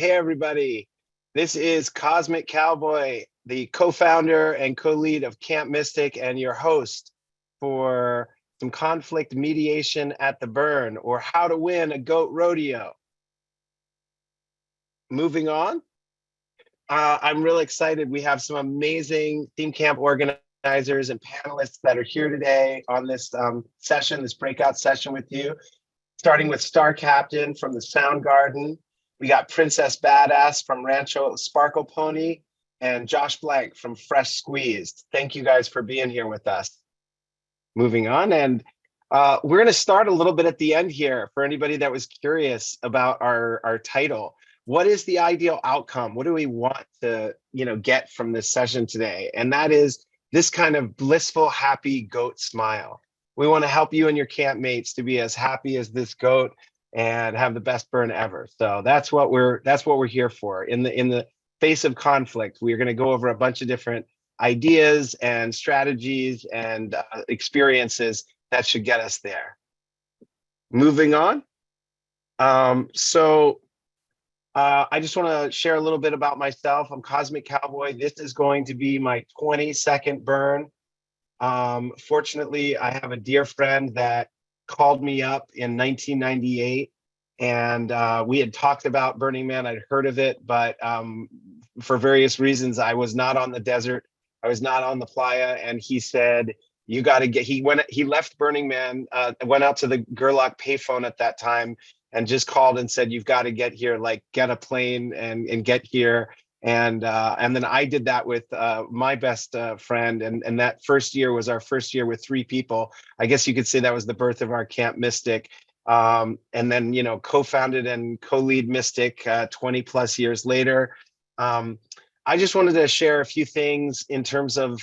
Hey, everybody. This is Cosmic Cowboy, the co-founder and co-lead of Camp Mystic and your host for some conflict mediation at the burn, or how to win a goat rodeo. Moving on. I'm really excited. We have some amazing theme camp organizers and panelists that are here today on this session, this breakout session with you. Starting with Star Captain from the Sound Garden. We got Princess Badass from Rancho Sparkle Pony and Josh Blank from Fresh Squeezed. Thank you guys for being here with us. Moving on, and we're going to start a little bit at the end here for anybody that was curious about our title. What is the ideal outcome? What do we want to get from this session today? And that is this kind of blissful, happy goat smile. We want to help you and your campmates to be as happy as this goat and have the best burn ever. So that's what we're here for. In the face of conflict, we're going to go over a bunch of different ideas and strategies and experiences that should get us there. Moving on. I just want to share a little bit about myself. I'm Cosmic Cowboy. This is going to be my 22nd burn. Fortunately, I have a dear friend that called me up in 1998, and we had talked about Burning Man. I'd heard of it, but for various reasons, I was not on the desert. I was not on the playa, and he said, "You got to get." He left Burning Man, went out to the Gerlach payphone at that time, and just called and said, "You've got to get here. Like, get a plane and get here." And then I did that with my best friend, and that first year was our first year with 3 people. I guess you could say that was the birth of our Camp Mystic. And then co-founded and co-lead Mystic 20 plus years later. I just wanted to share a few things in terms of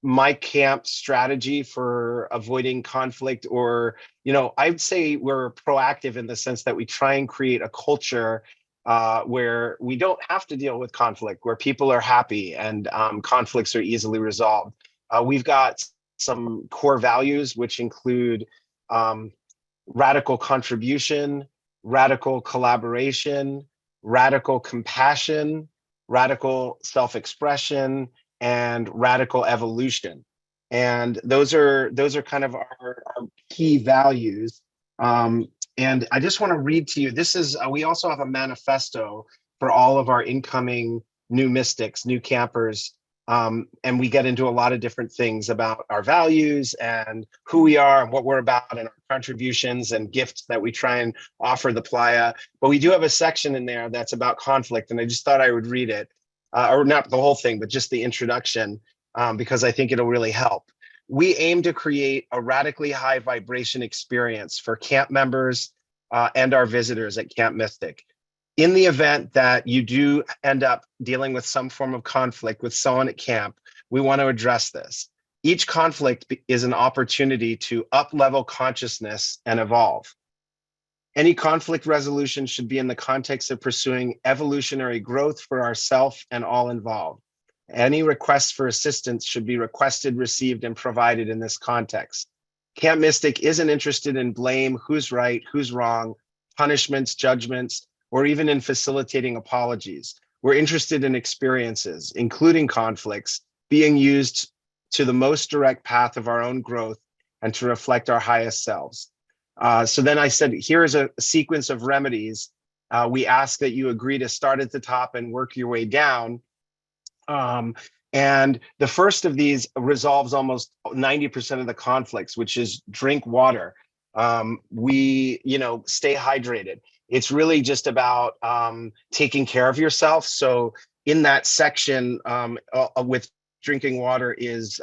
my camp strategy for avoiding conflict, or I'd say we're proactive in the sense that we try and create a culture where we don't have to deal with conflict, where people are happy and conflicts are easily resolved. We've got some core values, which include radical contribution, radical collaboration, radical compassion, radical self-expression, and radical evolution. And those are kind of our key values. And I just want to read to you, this is, we also have a manifesto for all of our incoming new mystics, new campers. And we get into a lot of different things about our values and who we are and what we're about and our contributions and gifts that we try and offer the playa. But we do have a section in there that's about conflict. And I just thought I would read it, or not the whole thing, but just the introduction, because I think it'll really help. We aim to create a radically high vibration experience for camp members and our visitors at Camp Mystic. In the event that you do end up dealing with some form of conflict with someone at camp, we want to address this. Each conflict is an opportunity to up-level consciousness and evolve. Any conflict resolution should be in the context of pursuing evolutionary growth for ourselves and all involved. Any requests for assistance should be requested, received, and provided in this context. Camp Mystic isn't interested in blame, who's right, who's wrong, punishments, judgments, or even in facilitating apologies. We're interested in experiences, including conflicts, being used to the most direct path of our own growth and to reflect our highest selves. So then I said, here's a sequence of remedies. We ask that you agree to start at the top and work your way down. And the first of these resolves almost 90% of the conflicts, which is drink water. We stay hydrated. It's really just about taking care of yourself. So in that section with drinking water is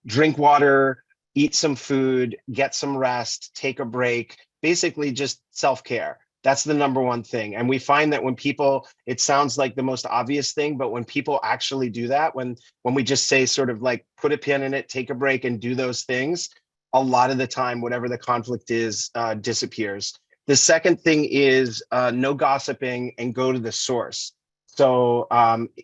drink water, eat some food, get some rest, take a break, basically just self-care. That's the number one thing. And we find that when people, it sounds like the most obvious thing, but when people actually do that, when we just say sort of like put a pin in it, take a break and do those things, a lot of the time, whatever the conflict is, disappears. The second thing is no gossiping and go to the source. So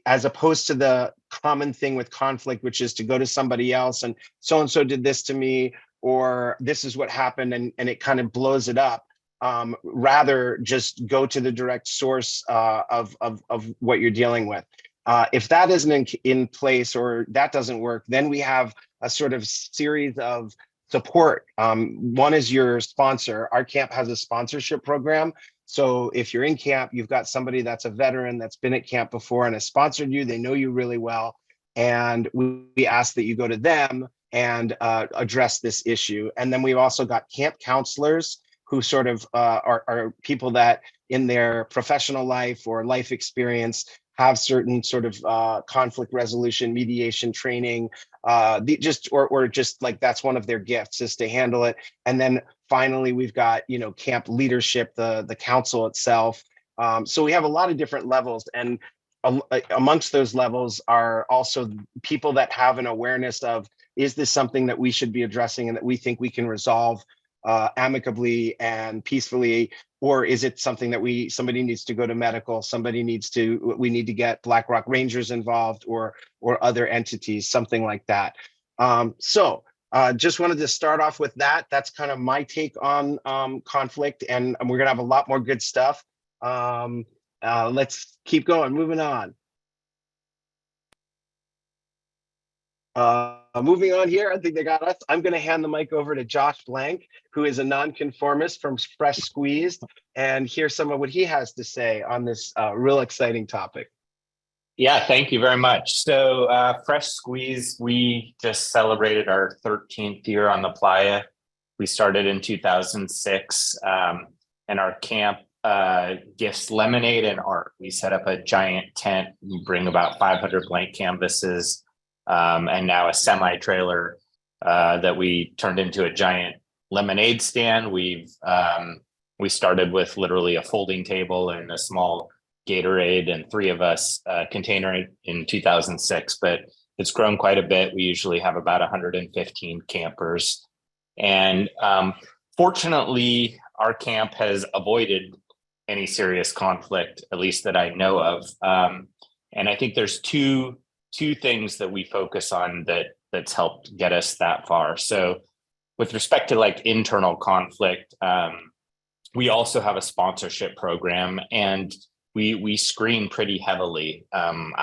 as opposed to the common thing with conflict, which is to go to somebody else and so-and-so did this to me, or this is what happened, and it kind of blows it up. rather just go to the direct source of what you're dealing with. If that isn't in place or that doesn't work, then we have a sort of series of support. One is your sponsor. Our camp has a sponsorship program. So if you're in camp, you've got somebody that's a veteran that's been at camp before and has sponsored you, they know you really well. And we ask that you go to them and address this issue. And then we've also got camp counselors who sort of are people that in their professional life or life experience have certain sort of conflict resolution, mediation training, just like that's one of their gifts is to handle it. And then finally, we've got, camp leadership, the council itself. So we have a lot of different levels, and amongst those levels are also people that have an awareness of, is this something that we should be addressing and that we think we can resolve amicably and peacefully, or is it something that somebody needs to go to medical, we need to get Black Rock Rangers involved or other entities, something like that. So just wanted to start off with that. That's kind of my take on conflict, and we're gonna have a lot more good stuff. Let's keep going, moving on. Moving on here, I think they got us. I'm going to hand the mic over to Josh Blank, who is a nonconformist from Fresh Squeezed, and hear some of what he has to say on this real exciting topic. Yeah, thank you very much. So Fresh Squeezed, we just celebrated our 13th year on the playa. We started in 2006, and our camp gifts lemonade and art. We set up a giant tent. We bring about 500 blank canvases. And now a semi-trailer that we turned into a giant lemonade stand. We started with literally a folding table and a small Gatorade and 3 of us container in 2006, but it's grown quite a bit. We usually have about 115 campers. And fortunately, our camp has avoided any serious conflict, at least that I know of. And I think there's two things that we focus on that's helped get us that far. So with respect to like internal conflict, we also have a sponsorship program, and we screen pretty heavily. I'm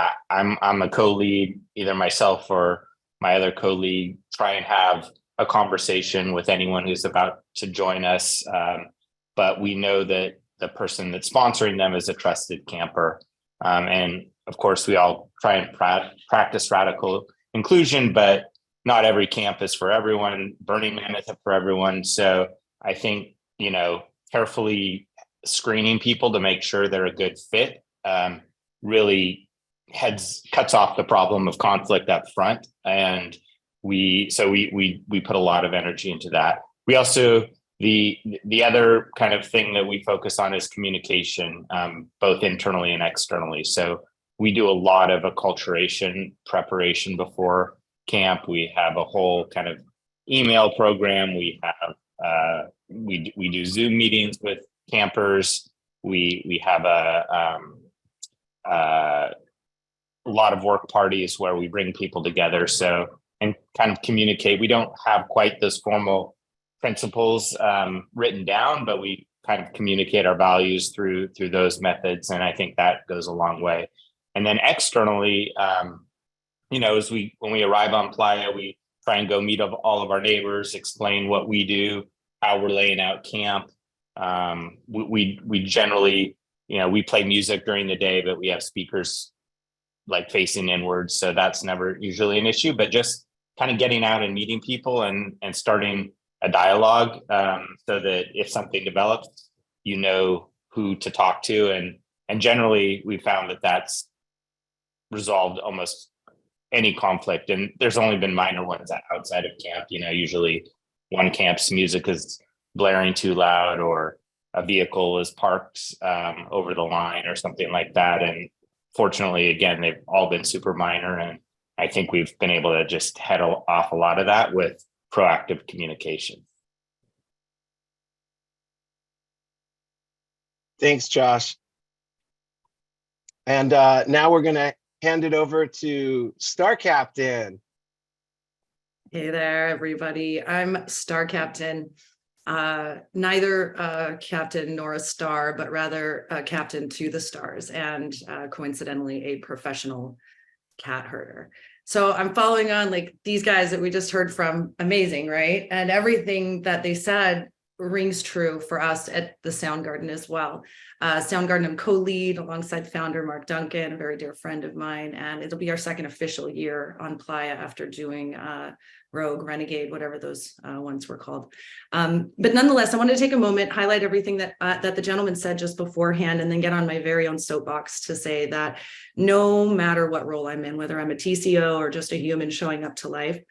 a co-lead, either myself or my other co-lead try and have a conversation with anyone who's about to join us. But we know that the person that's sponsoring them is a trusted camper. And of course, we all try and practice radical inclusion, but not every camp is for everyone. Burning Man isn't for everyone. So I think, carefully screening people to make sure they're a good fit really cuts off the problem of conflict up front. And we put a lot of energy into that. We also, the other kind of thing that we focus on is communication, both internally and externally. So we do a lot of acculturation preparation before camp. We have a whole kind of email program. We have we do Zoom meetings with campers. We have a lot of work parties where we bring people together. So, and kind of communicate. We don't have quite those formal principles written down, but we kind of communicate our values through those methods. And I think that goes a long way. And then externally, when we arrive on playa, we try and go meet all of our neighbors, explain what we do, how we're laying out camp. We generally, we play music during the day, but we have speakers like facing inwards. So that's never usually an issue, but just kind of getting out and meeting people and starting a dialogue so that if something develops, you know who to talk to. And generally we found that that's resolved almost any conflict. And there's only been minor ones outside of camp. Usually one camp's music is blaring too loud, or a vehicle is parked over the line or something like that. And fortunately, again, they've all been super minor. And I think we've been able to just head off a lot of that with proactive communication. Thanks, Josh. And now we're going to hand it over to Star Captain. Hey there, everybody. I'm Star Captain. neither a captain nor a star, but rather a captain to the stars, and coincidentally a professional cat herder. So I'm following on, like, these guys that we just heard from, amazing, right? And everything that they said rings true for us at the Soundgarden as well. Soundgarden, I'm co-lead alongside founder Mark Duncan, a very dear friend of mine, and it'll be our second official year on Playa after doing Rogue, Renegade, whatever those ones were called. But nonetheless, I wanted to take a moment, highlight everything that that the gentleman said just beforehand, and then get on my very own soapbox to say that no matter what role I'm in, whether I'm a TCO or just a human showing up to life,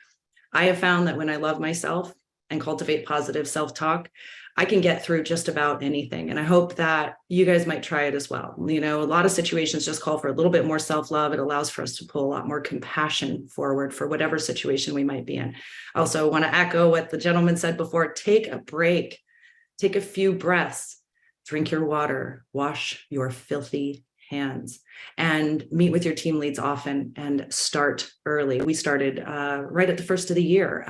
I have found that when I love myself and cultivate positive self-talk, I can get through just about anything. And I hope that you guys might try it as well. You know, a lot of situations just call for a little bit more self-love. It allows for us to pull a lot more compassion forward for whatever situation we might be in. I also want to echo what the gentleman said before: take a break, take a few breaths, drink your water, wash your filthy hands, and meet with your team leads often and start early. We started right at the first of the year,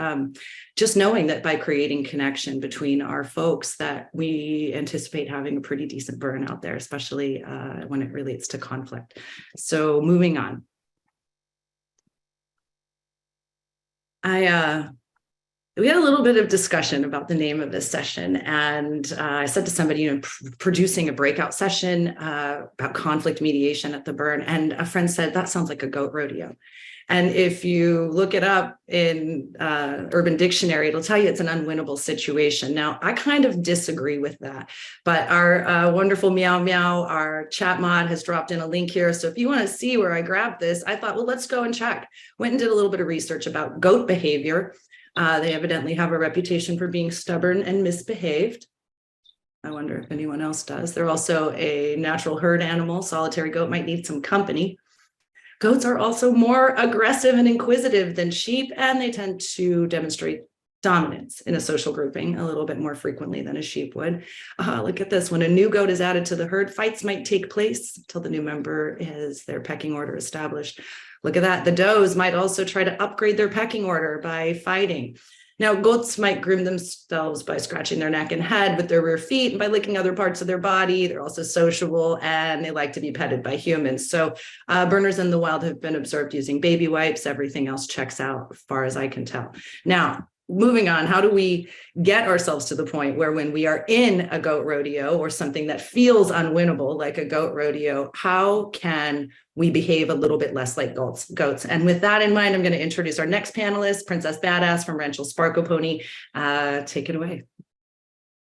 just knowing that by creating connection between our folks that we anticipate having a pretty decent burn out there, especially when it relates to conflict. So moving on. We had a little bit of discussion about the name of this session, and I said to somebody, you know, producing a breakout session about conflict mediation at the burn, and a friend said, that sounds like a goat rodeo. And if you look it up in Urban Dictionary, it'll tell you it's an unwinnable situation. Now, I kind of disagree with that, but our wonderful Meow Meow, our chat mod, has dropped in a link here. So if you want to see where I grabbed this, I thought, well, let's go and check. Went and did a little bit of research about goat behavior. They evidently have a reputation for being stubborn and misbehaved. I wonder if anyone else does. They're also a natural herd animal. Solitary goat might need some company. Goats are also more aggressive and inquisitive than sheep, and they tend to demonstrate dominance in a social grouping a little bit more frequently than a sheep would. Look at this. When a new goat is added to the herd, fights might take place until the new member has their pecking order established. Look at that. The does might also try to upgrade their pecking order by fighting. Now, goats might groom themselves by scratching their neck and head with their rear feet and by licking other parts of their body. They're also sociable, and they like to be petted by humans. So burners in the wild have been observed using baby wipes. Everything else checks out as far as I can tell. Now, moving on, how do we get ourselves to the point where when we are in a goat rodeo or something that feels unwinnable like a goat rodeo, how can we behave a little bit less like goats? And with that in mind, I'm going to introduce our next panelist, Princess Badass from Rancho Sparkle Pony. Take it away.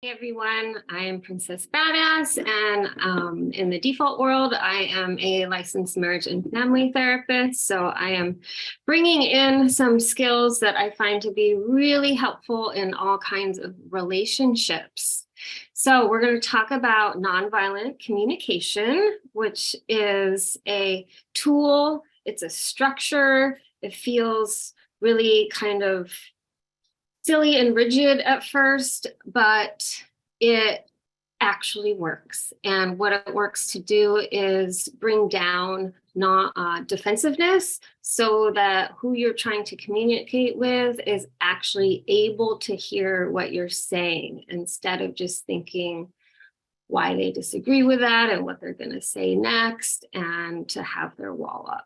Hey everyone, I am Princess Badass, and in the default world, I am a licensed marriage and family therapist. So I am bringing in some skills that I find to be really helpful in all kinds of relationships. So we're going to talk about nonviolent communication, which is a tool. It's a structure. It feels really kind of silly and rigid at first, but it actually works. And what it works to do is bring down defensiveness so that who you're trying to communicate with is actually able to hear what you're saying instead of just thinking why they disagree with that and what they're going to say next, and to have their wall up.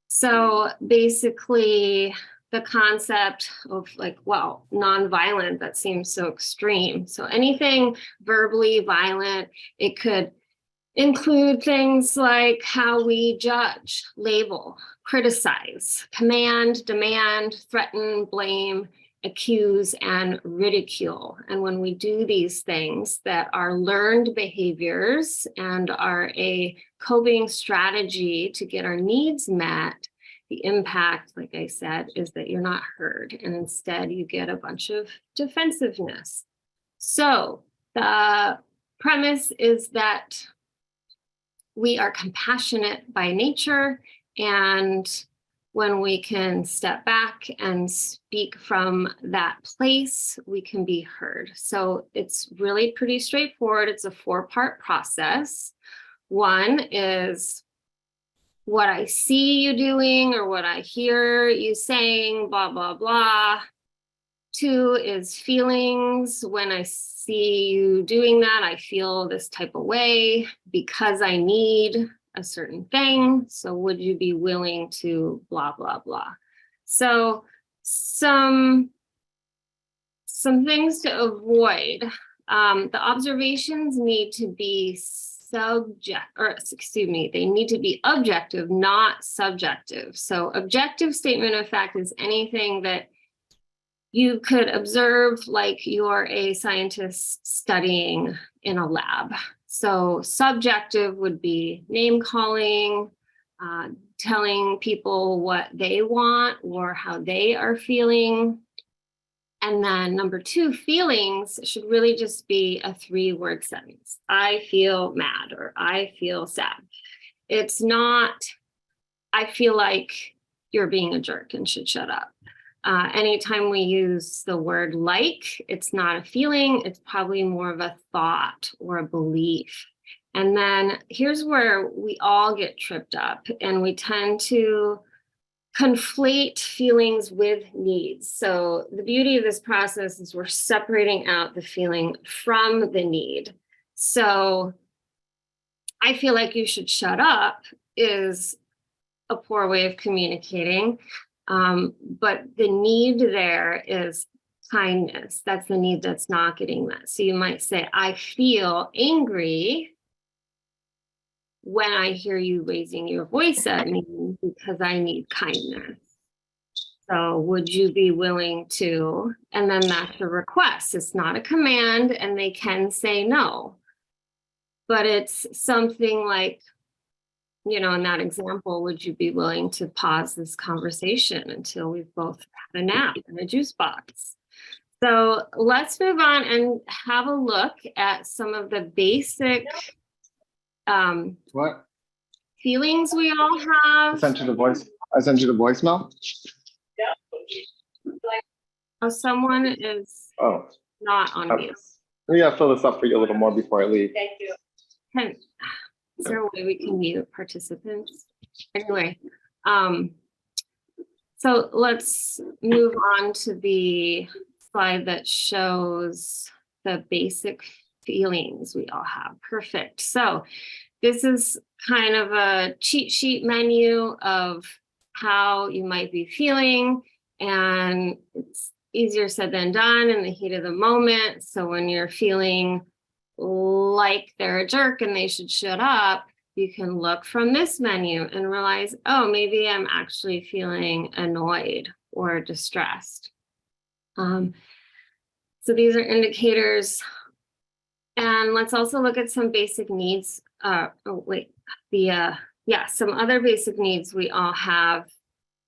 So basically, the concept of like, well, nonviolent, that seems so extreme. So anything verbally violent, it could include things like how we judge, label, criticize, command, demand, threaten, blame, accuse, and ridicule. And when we do these things that are learned behaviors and are a coping strategy to get our needs met, the impact, like I said, is that you're not heard, and instead you get a bunch of defensiveness. So the premise is that we are compassionate by nature, and when we can step back and speak from that place, we can be heard. So it's really pretty straightforward. It's a 4-part process. One is what I see you doing or what I hear you saying, blah, blah, blah. 2 is feelings. When I see you doing that, I feel this type of way because I need a certain thing. So would you be willing to blah, blah, blah? So some things to avoid. The observations need to be they need to be objective, not subjective. So objective statement of fact is anything that you could observe like you're a scientist studying in a lab. So subjective would be name calling, telling people what they want or how they are feeling. And then number 2, feelings should really just be a 3-word sentence. I feel mad or I feel sad. It's not, I feel like you're being a jerk and should shut up. Anytime we use the word like, it's not a feeling, it's probably more of a thought or a belief. And then here's where we all get tripped up, and we tend to conflate feelings with needs. So the beauty of this process is we're separating out the feeling from the need. So I feel like you should shut up is a poor way of communicating. But the need there is kindness. That's the need that's not getting met. So you might say, I feel angry when I hear you raising your voice at me because I need kindness. So would you be willing to? And then that's a request. It's not a command, and they can say no. But it's something like, you know, in that example, would you be willing to pause this conversation until we've both had a nap in a juice box? So let's move on and have a look at some of the basic What? feelings we all I have. sent you the voicemail. Oh, someone is Oh, not on mute. we gotta fill this up for you a little more before I leave. Is there a way we can mute participants? Anyway, so let's move on to the slide that shows the basic feelings we all have. Perfect. So this is kind of a cheat sheet menu of how you might be feeling, and it's easier said than done in the heat of the moment. So when you're feeling like they're a jerk and they should shut up, you can look from this menu and realize, oh, maybe I'm actually feeling annoyed or distressed. So these are indicators. And let's also look at some basic needs. Some other basic needs we all have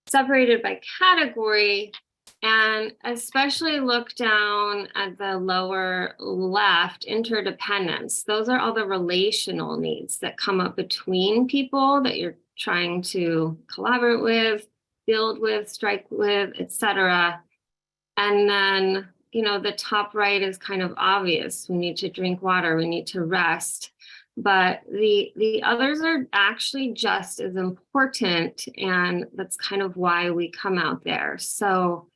separated by category, and especially look down at the lower left, interdependence. Those are all the relational needs that come up between people that you're trying to collaborate with, build with, strike with, etc. And then, you know, the top right is kind of obvious. We need to drink water, we need to rest. But the others are actually just as important, and that's kind of why we come out there. So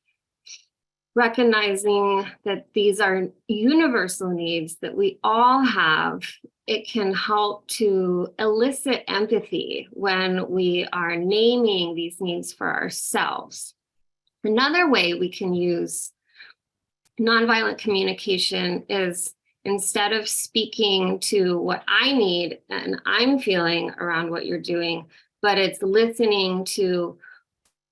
recognizing that these are universal needs that we all have, it can help to elicit empathy when we are naming these needs for ourselves. Another way we can use nonviolent communication is, instead of speaking to what I need and I'm feeling around what you're doing, but it's listening to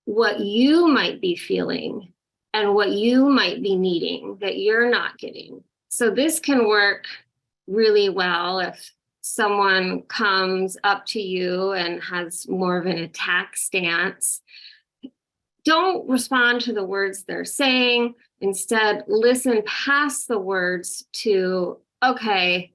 what you might be feeling and what you might be needing that you're not getting. So this can work really well if someone comes up to you and has more of an attack stance. Don't respond to the words they're saying. Instead, listen past the words to, okay,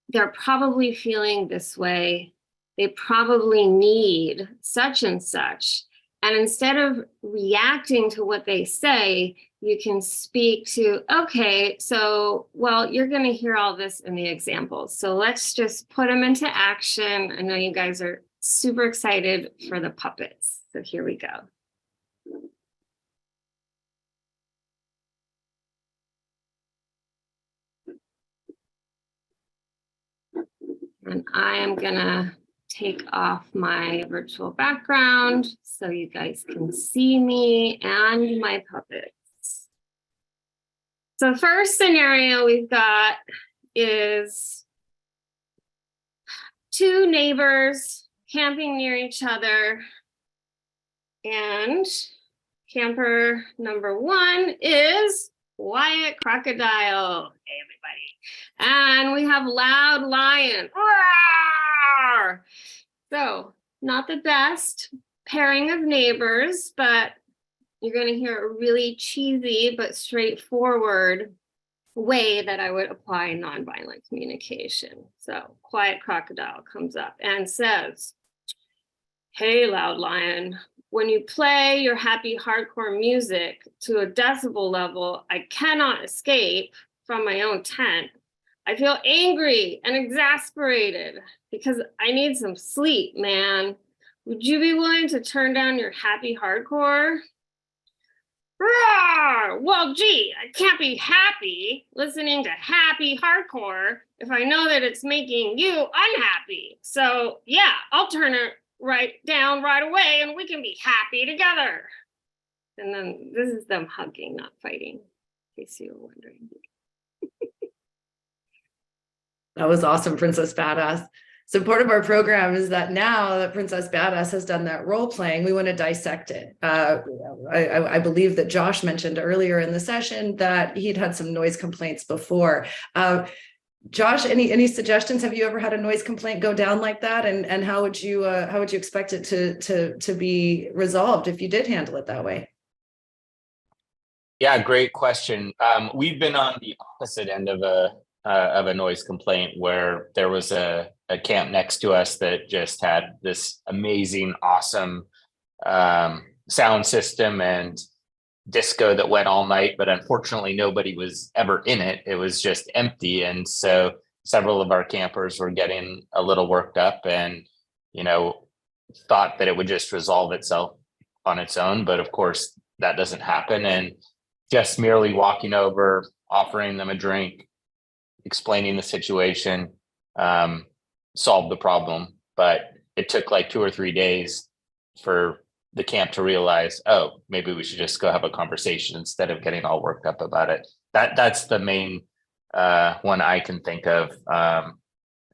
they're probably feeling this way. They probably need such and such. And instead of reacting to what they say, you can speak to, okay, so, well, you're going to hear all this in the examples. So let's just put them into action. I know you guys are super excited for the puppets. So here we go. And I am gonna take off my virtual background so you guys can see me and my puppets. So first scenario we've got is two neighbors camping near each other, and camper number one is Wyatt Crocodile. Hey, everybody. And we have Loud Lion. Roar! So, not the best pairing of neighbors, but you're going to hear a really cheesy but straightforward way that I would apply nonviolent communication. So, Quiet Crocodile comes up and says, "Hey, Loud Lion, when you play your happy hardcore music to a decibel level I cannot escape from my own tent, I feel angry and exasperated because I need some sleep, man. Would you be willing to turn down your happy hardcore?" Roar! Well, gee, I can't be happy listening to happy hardcore if I know that it's making you unhappy. So yeah, I'll turn it down right away and we can be happy together. And then this is them hugging, not fighting, in case you were wondering. That was awesome, Princess Badass. So part of our program is that now that Princess Badass has done that role playing, we want to dissect it. I believe that Josh mentioned earlier in the session that he'd had some noise complaints before. Josh, any suggestions? Have you ever had a noise complaint go down like that? And how would you expect it to be resolved if you did handle it that way? Yeah, great question. We've been on the opposite end of a noise complaint where there was a camp next to us that just had this amazing, awesome sound system and disco that went all night, but unfortunately nobody was ever in it. It was just empty. And so several of our campers were getting a little worked up and, thought that it would just resolve itself on its own. But of course that doesn't happen. And just merely walking over, offering them a drink, explaining the situation, solved the problem. But it took like 2 or 3 days for the camp to realize, oh, maybe we should just go have a conversation instead of getting all worked up about it. That's the main one I can think of. But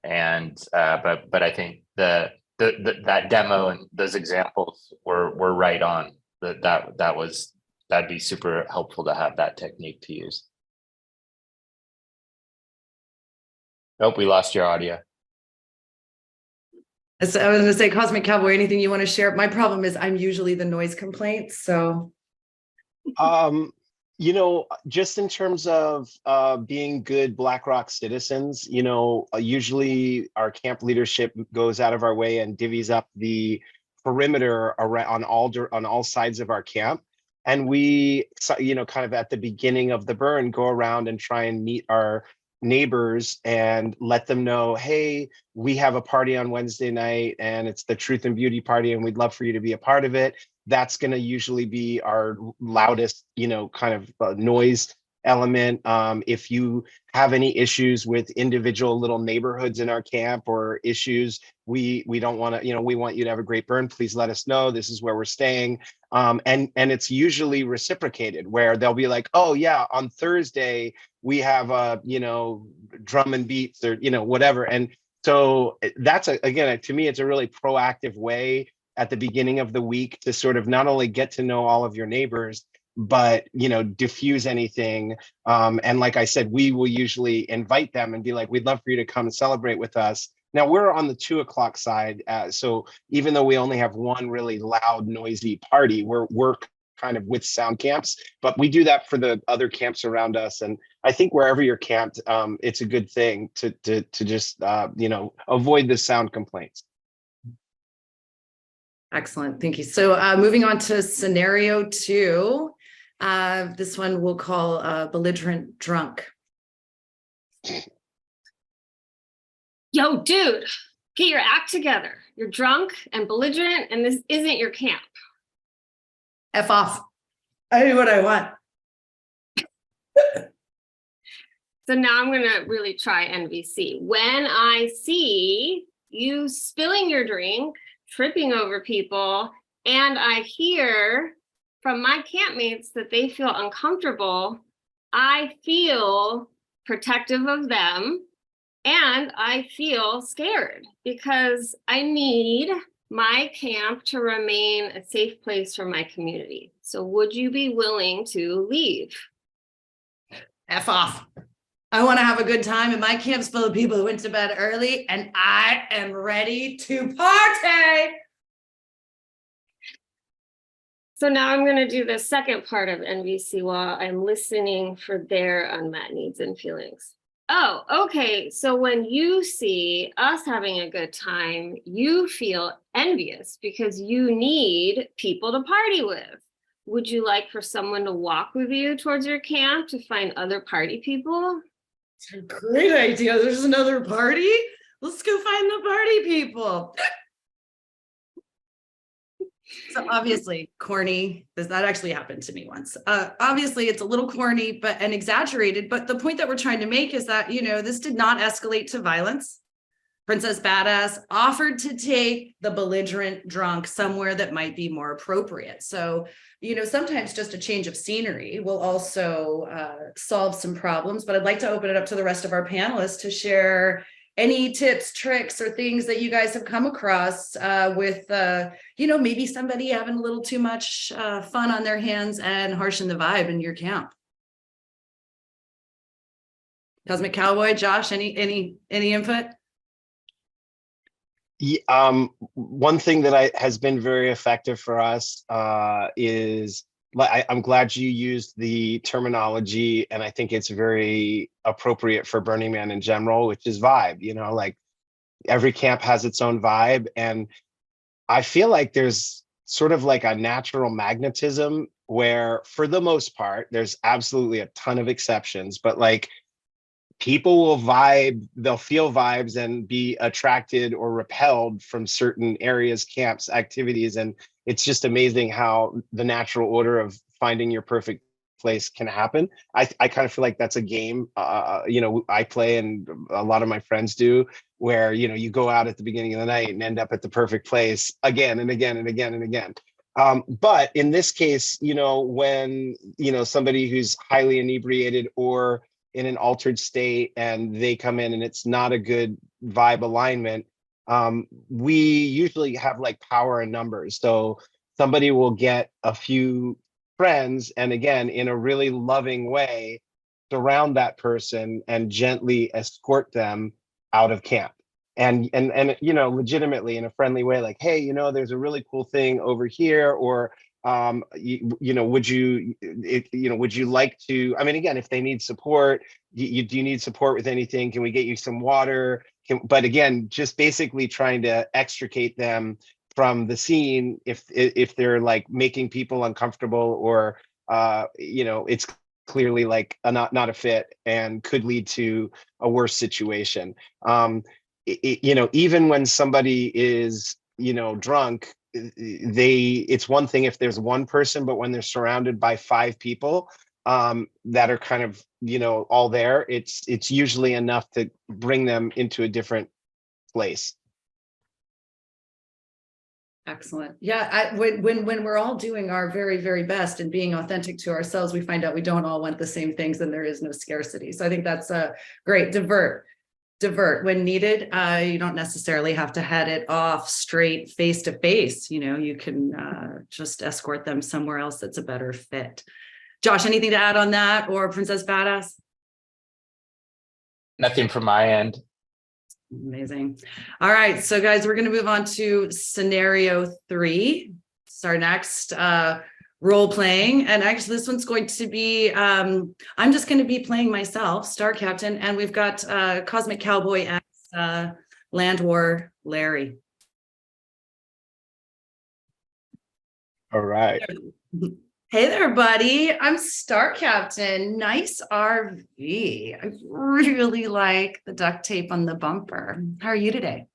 I think that demo and those examples were right on. That'd be super helpful to have that technique to use. Nope, we lost your audio. So I was going to say, Cosmic Cowboy, anything you want to share? My problem is I'm usually the noise complaint. So, just in terms of being good Black Rock citizens, usually our camp leadership goes out of our way and divvies up the perimeter around on all sides of our camp. And we, kind of at the beginning of the burn, go around and try and meet our neighbors and let them know, hey, we have a party on Wednesday night and it's the Truth and Beauty party and we'd love for you to be a part of it. That's going to usually be our loudest, kind of noise element. If you have any issues with individual little neighborhoods in our camp or issues, we don't want to, we want you to have a great burn. Please let us know. This is where we're staying. And it's usually reciprocated where they'll be like, oh yeah, on Thursday we have a, drum and beats or, whatever. And so that's again, to me, it's a really proactive way at the beginning of the week to sort of not only get to know all of your neighbors, but diffuse anything. And like I said, we will usually invite them and be like, we'd love for you to come and celebrate with us. Now we're on the 2 o'clock side. So even though we only have one really loud, noisy party, we're kind of with sound camps, but we do that for the other camps around us. And I think wherever you're camped, it's a good thing to just, avoid the sound complaints. excellent. Thank you. So moving on to scenario 2. This one we'll call belligerent drunk. Yo, dude, get your act together. You're drunk and belligerent and this isn't your camp. F off. I do what I want. So now I'm going to really try NVC. When I see you spilling your drink, tripping over people, and I hear from my campmates that they feel uncomfortable, I feel protective of them and I feel scared because I need my camp to remain a safe place for my community. So would you be willing to leave? F off. I want to have a good time, and my camp's full of people who went to bed early, and I am ready to party. So now I'm going to do the second part of NVC while I'm listening for their unmet needs and feelings. Oh, okay. So when you see us having a good time, you feel envious because you need people to party with. Would you like for someone to walk with you towards your camp to find other party people? It's a great idea. There's another party. Let's go find the party people. So obviously corny, because that actually happened to me once. Obviously it's a little corny and exaggerated, but the point that we're trying to make is that, this did not escalate to violence. Princess Badass offered to take the belligerent drunk somewhere that might be more appropriate. So, sometimes just a change of scenery will also solve some problems, but I'd like to open it up to the rest of our panelists to share any tips, tricks, or things that you guys have come across with, maybe somebody having a little too much fun on their hands and harshing the vibe in your camp. Cosmic Cowboy, Josh, any input? One thing that has been very effective for us is I'm glad you used the terminology, and I think it's very appropriate for Burning Man in general, which is vibe. Like every camp has its own vibe, and I feel like there's sort of like a natural magnetism where, for the most part, there's absolutely a ton of exceptions, but like people will vibe, they'll feel vibes and be attracted or repelled from certain areas, camps, activities. And it's just amazing how the natural order of finding your perfect place can happen. I kind of feel like that's a game, I play and a lot of my friends do, where, you go out at the beginning of the night and end up at the perfect place again and again and again and again. But in this case, when, somebody who's highly inebriated or in an altered state and they come in and it's not a good vibe alignment, we usually have like power in numbers. So somebody will get a few friends and, again, in a really loving way, surround that person and gently escort them out of camp. And legitimately in a friendly way, like, hey, there's a really cool thing over here, or would you like to, again, if they need support, do you need support with anything? Can we get you some water? But again, just basically trying to extricate them from the scene if they're like making people uncomfortable, or it's clearly like not a fit and could lead to a worse situation. Even when somebody is drunk, it's one thing if there's one person, but when they're surrounded by 5 people that are kind of all there, it's usually enough to bring them into a different place. Excellent. Yeah, when we're all doing our very, very best and being authentic to ourselves, we find out we don't all want the same things, and there is no scarcity. So I think that's a great divert when needed. You don't necessarily have to head it off straight face to face. You can just escort them somewhere else that's a better fit. Josh, anything to add on that, or Princess Badass? Nothing from my end. Amazing. All right, so guys, we're going to move on to scenario 3. It's our next role playing, and actually this one's going to be I'm just going to be playing myself, Star Captain, and we've got Cosmic Cowboy as Land War Larry. All right. Hey there, buddy. I'm Star Captain. Nice RV. I really like the duct tape on the bumper. How are you today?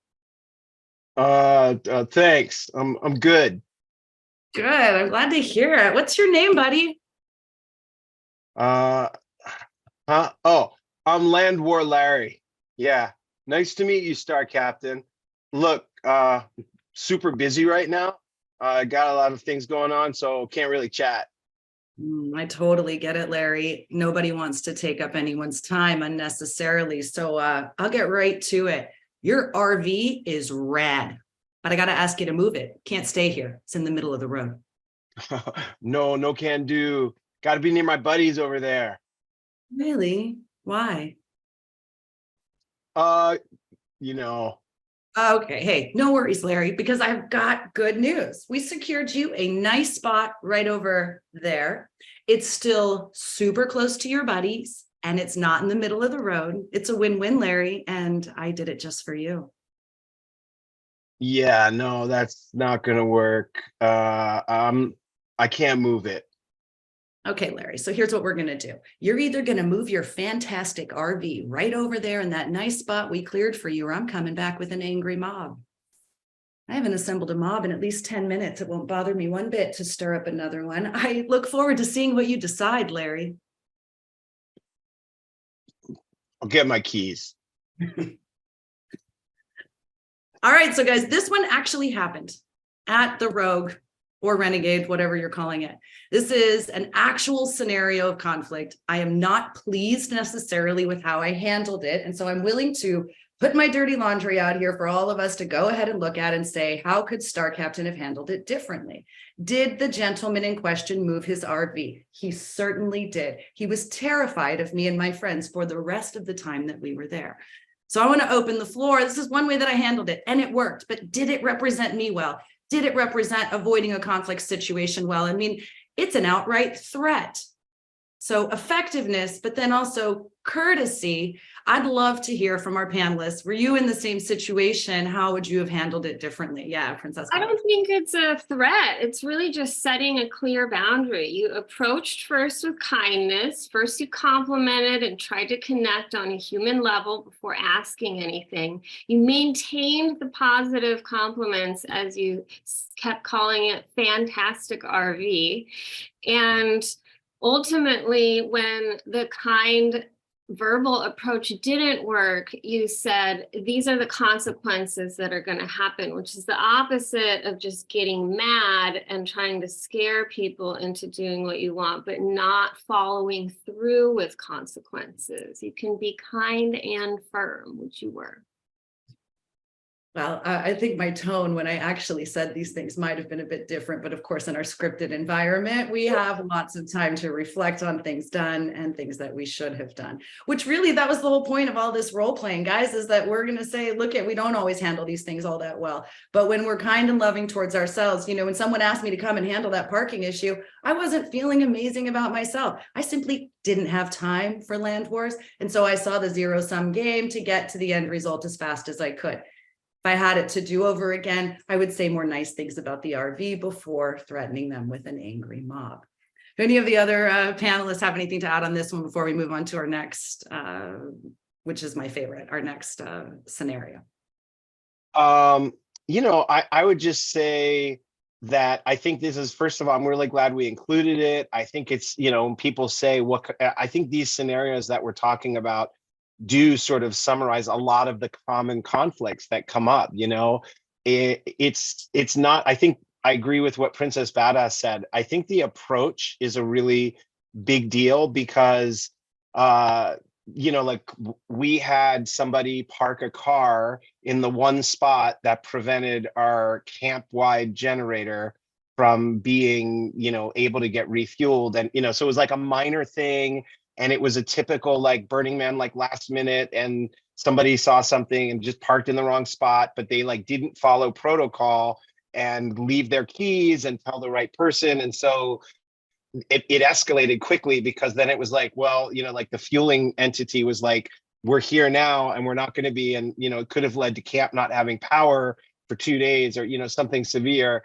Thanks. I'm good. Good. I'm glad to hear it. What's your name, buddy? Oh, I'm Land War Larry. Yeah. Nice to meet you, Star Captain. Look, super busy right now. I got a lot of things going on, so can't really chat. I totally get it, Larry. Nobody wants to take up anyone's time unnecessarily. So I'll get right to it. Your RV is rad, but I got to ask you to move it. Can't stay here. It's in the middle of the road. No can do. Got to be near my buddies over there. Really? Why? Uh, you know, Okay, hey, no worries, Larry, because I've got good news. We secured you a nice spot right over there. It's still super close to your buddies, and it's not in the middle of the road. It's a win-win, Larry, and I did it just for you. yeah, no, that's not gonna work. I can't move it. Okay, Larry, so here's what we're going to do. You're either going to move your fantastic RV right over there in that nice spot we cleared for you, or I'm coming back with an angry mob. I haven't assembled a mob in at least 10 minutes. It won't bother me one bit to stir up another one. I look forward to seeing what you decide, Larry. I'll get my keys. All right, so guys, this one actually happened at the Rogue or Renegade, whatever you're calling it. This is an actual scenario of conflict. I am not pleased necessarily with how I handled it. And so I'm willing to put my dirty laundry out here for all of us to go ahead and look at and say, how could Star Captain have handled it differently? Did the gentleman in question move his RV? He certainly did. He was terrified of me and my friends for the rest of the time that we were there. So I want to open the floor. This is one way that I handled it, and it worked. But did it represent me well? Did it represent avoiding a conflict situation well? I mean, it's an outright threat. So effectiveness, but then also courtesy. I'd love to hear from our panelists. Were you in the same situation? How would you have handled it differently? Yeah, Princess. I don't think it's a threat. It's really just setting a clear boundary. You approached first with kindness. First, you complimented and tried to connect on a human level before asking anything. You maintained the positive compliments as you kept calling it fantastic RV. And ultimately, when the kind verbal approach didn't work, you said, these are the consequences that are going to happen, which is the opposite of just getting mad and trying to scare people into doing what you want, but not following through with consequences. You can be kind and firm, which you were. Well, I think my tone when I actually said these things might have been a bit different, but of course, in our scripted environment, we have lots of time to reflect on things done and things that we should have done, which really, that was the whole point of all this role playing, guys, is that we're going to say, look, we don't always handle these things all that well, but when we're kind and loving towards ourselves, you know, when someone asked me to come and handle that parking issue, I wasn't feeling amazing about myself. I simply didn't have time for land wars. And so I saw the zero-sum game to get to the end result as fast as I could. If I had it to do over again, I would say more nice things about the RV before threatening them with an angry mob. Do any of the other panelists have anything to add on this one before we move on to our next, which is my favorite, our next scenario? You know, I would just say that I think this is, first of all, I'm really glad we included it. I think it's, you know, when people say I think these scenarios that we're talking about do sort of summarize a lot of the common conflicts that come up. You know, it's not, I think I agree with what Princess Badass said. I think the approach is a really big deal because you know, like we had somebody park a car in the one spot that prevented our camp-wide generator from being, you know, able to get refueled. And, you know, so it was like a minor thing. And it was a typical like Burning Man, like last minute, and somebody saw something and just parked in the wrong spot, but they like didn't follow protocol and leave their keys and tell the right person. And so it escalated quickly because then it was like, well, you know, like the fueling entity was like, we're here now and we're not going to be, and, you know, it could have led to camp not having power for 2 days or, you know, something severe.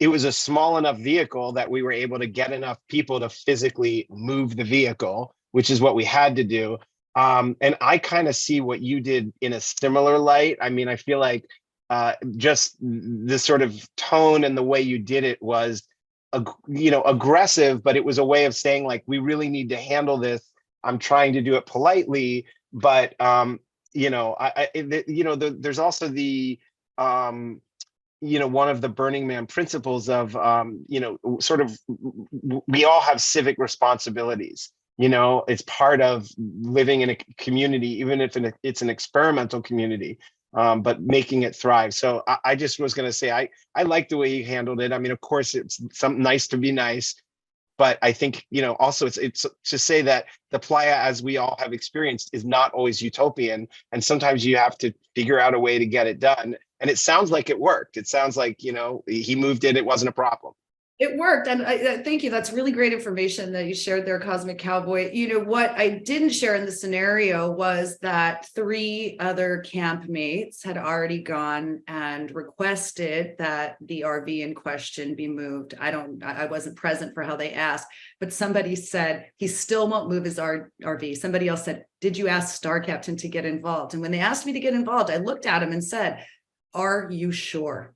It was a small enough vehicle that we were able to get enough people to physically move the vehicle, which is what we had to do. And I kind of see what you did in a similar light. I mean, I feel like just this sort of tone and the way you did it was, you know, aggressive, but it was a way of saying like, we really need to handle this I'm trying to do it politely, but there's also the one of the Burning Man principles of sort of we all have civic responsibilities. It's part of living in a community, even if it's an experimental community, but making it thrive. So I just was going to say I like the way he handled it. I mean, of course, it's something nice to be nice. But I think, also it's to say that the playa, as we all have experienced, is not always utopian. And sometimes you have to figure out a way to get it done. And it sounds like it worked. It sounds like, he moved it. It wasn't a problem. It worked. And thank you. That's really great information that you shared there, Cosmic Cowboy. What I didn't share in the scenario was that 3 other campmates had already gone and requested that the RV in question be moved. I wasn't present for how they asked, but somebody said he still won't move his RV. Somebody else said, did you ask Star Captain to get involved? And when they asked me to get involved, I looked at him and said, are you sure?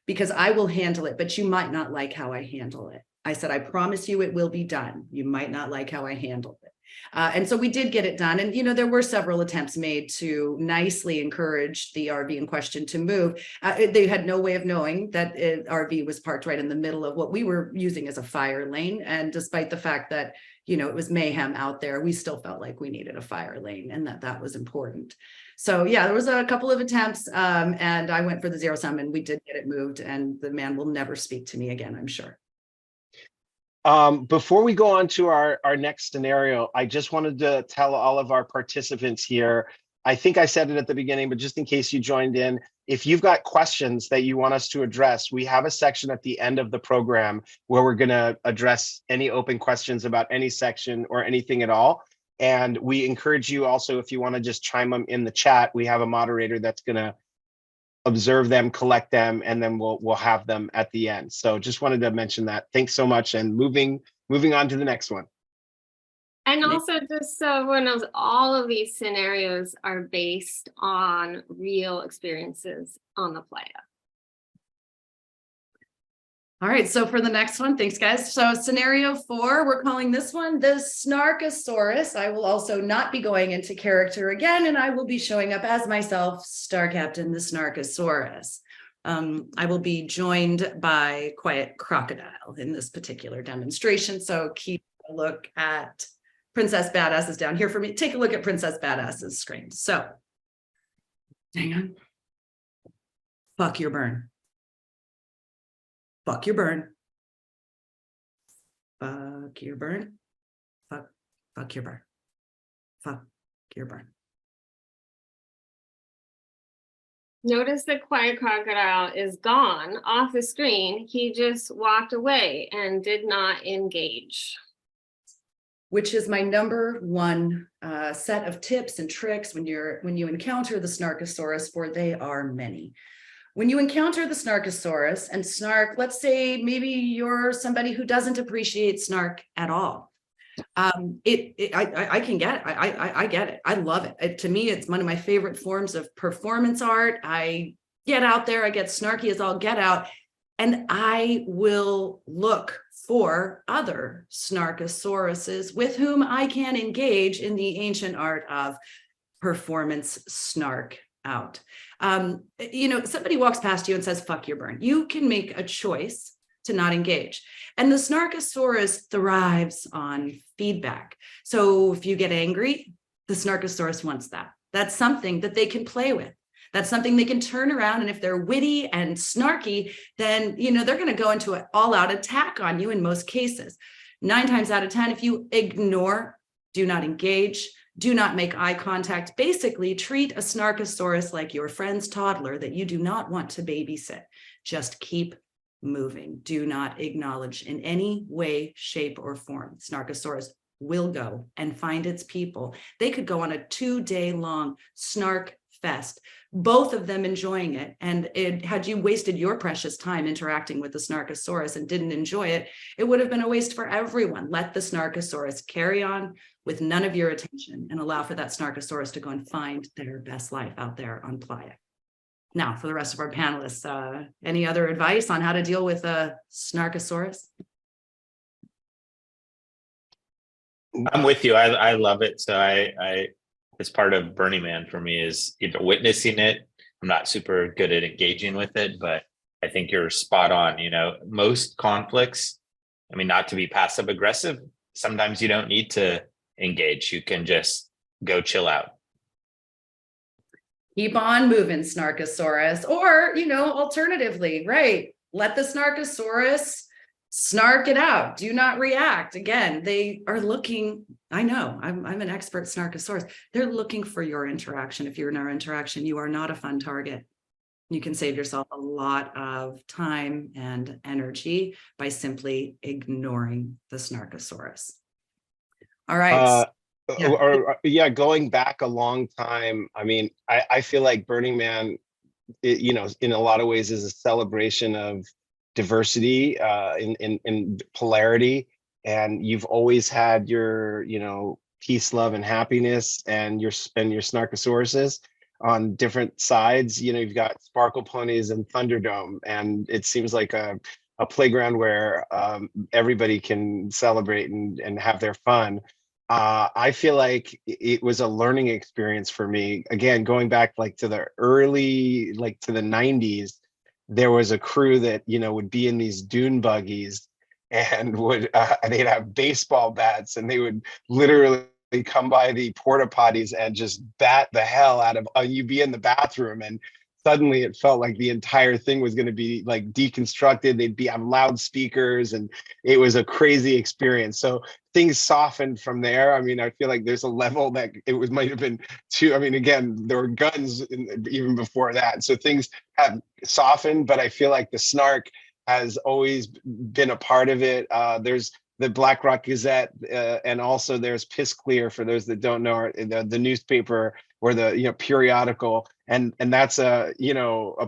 Because I will handle it, but you might not like how I handle it. I said, I promise you it will be done. You might not like how I handled it. And so we did get it done. And, there were several attempts made to nicely encourage the RV in question to move. They had no way of knowing that RV was parked right in the middle of what we were using as a fire lane. And despite the fact that, it was mayhem out there, we still felt like we needed a fire lane and that was important. So yeah, there was a couple of attempts and I went for the 0 sum and we did get it moved, and the man will never speak to me again, I'm sure. Before we go on to our next scenario, I just wanted to tell all of our participants here, I think I said it at the beginning, but just in case you joined in, if you've got questions that you want us to address, we have a section at the end of the program where we're going to address any open questions about any section or anything at all. And we encourage you also, if you want to just chime them in the chat, we have a moderator that's going to observe them, collect them, and then we'll have them at the end. So just wanted to mention that. Thanks so much. And moving on to the next one. And also, just so everyone knows, all of these scenarios are based on real experiences on the playa. All right, so for the next one, thanks guys. So scenario 4, we're calling this one the Snarkosaurus. I will also not be going into character again, and I will be showing up as myself, Star Captain the Snarkosaurus. I will be joined by Quiet Crocodile in this particular demonstration. So keep a look at Princess Badass is down here for me. Take a look at Princess Badass's screen. So hang on. Fuck your burn. Fuck your burn. Fuck your burn. Fuck your burn. Fuck your burn. Notice the Quiet Crocodile is gone off the screen. He just walked away and did not engage. Which is my number 1 set of tips and tricks when you encounter the Snarkosaurus, for they are many. When you encounter the Snarkosaurus and snark, let's say maybe you're somebody who doesn't appreciate snark at all. I can get it. I get it. I love it. To me, it's one of my favorite forms of performance art. I get out there, I get snarky as all get out, and I will look for other Snarkosauruses with whom I can engage in the ancient art of performance snark out. Somebody walks past you and says, fuck your burn. You can make a choice to not engage. And the Snarkosaurus thrives on feedback. So if you get angry, the Snarkosaurus wants that. That's something that they can play with. That's something they can turn around. And if they're witty and snarky, then, they're going to go into an all-out attack on you in most cases. 9 times out of 10, if you ignore, do not engage, do not make eye contact, basically treat a Snarkosaurus like your friend's toddler that you do not want to babysit. Just keep moving. Do not acknowledge in any way, shape, or form. Snarkosaurus will go and find its people. They could go on a 2-day-long snark fest, both of them enjoying it. And had you wasted your precious time interacting with the Snarkosaurus and didn't enjoy it, it would have been a waste for everyone. Let the Snarkosaurus carry on with none of your attention and allow for that Snarkosaurus to go and find their best life out there on playa. Now, for the rest of our panelists, any other advice on how to deal with a Snarkosaurus? I'm with you. I love it. So I it's part of Burning Man for me is either witnessing it. I'm not super good at engaging with it, but I think you're spot on. Most conflicts, I mean, not to be passive aggressive, sometimes you don't need to engage. You can just go chill out. Keep on moving, Snarkosaurus. Or, alternatively, right? Let the Snarkosaurus snark it out. Do not react. Again, they are looking. I know I'm an expert Snarkosaurus. They're looking for your interaction. If you're in our interaction, you are not a fun target. You can save yourself a lot of time and energy by simply ignoring the Snarkosaurus. All right. Going back a long time. I mean, I feel like Burning Man, in a lot of ways is a celebration of diversity, in polarity. And you've always had your, peace, love, and happiness, and your Snarkosauruses on different sides. You've got Sparkle Ponies and Thunderdome, and it seems like a playground where everybody can celebrate and have their fun. I feel like it was a learning experience for me. Again, going back to the early, to the 90s, there was a crew that, would be in these dune buggies and they'd have baseball bats, and they would literally come by the porta potties and just bat the hell out of, you'd be in the bathroom, and suddenly it felt like the entire thing was going to be deconstructed. They'd have loudspeakers, and it was a crazy experience. So things softened from there. I mean, I feel like there's a level that might have been too. I mean, again, there were guns even before that, so things have softened. But I feel like the snark has always been a part of it. There's the Black Rock Gazette, and also there's Piss Clear, for those that don't know, the newspaper or the periodical, and that's a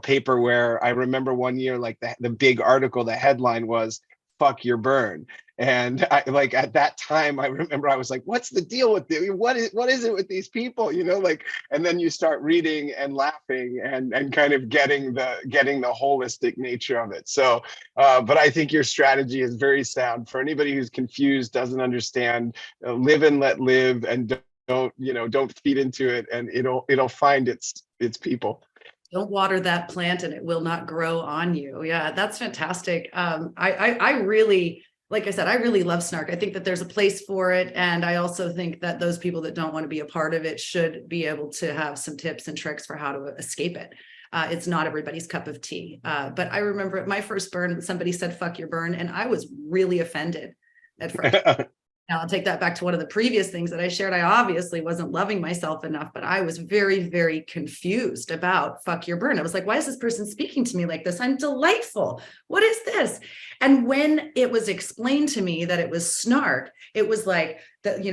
paper where I remember one year, the big article, the headline was "Fuck Your Burn," and I at that time I remember I was like, what's the deal with it? What is it with these people? And then you start reading and laughing and kind of getting the holistic nature of it. So but I think your strategy is very sound. For anybody who's confused, doesn't understand, live and let live, and don't feed into it, and it'll find its people. Don't water that plant and it will not grow on you. Yeah, that's fantastic. I really, like I said, I really love snark. I think that there's a place for it. And I also think that those people that don't want to be a part of it should be able to have some tips and tricks for how to escape it. It's not everybody's cup of tea. But I remember at my first burn, somebody said, "Fuck your burn." And I was really offended at first. Now I'll take that back to one of the previous things that I shared. I obviously wasn't loving myself enough, but I was very, very confused about "fuck your burn." I was like, why is this person speaking to me like this? I'm delightful. What is this? And when it was explained to me that it was snark, it was like,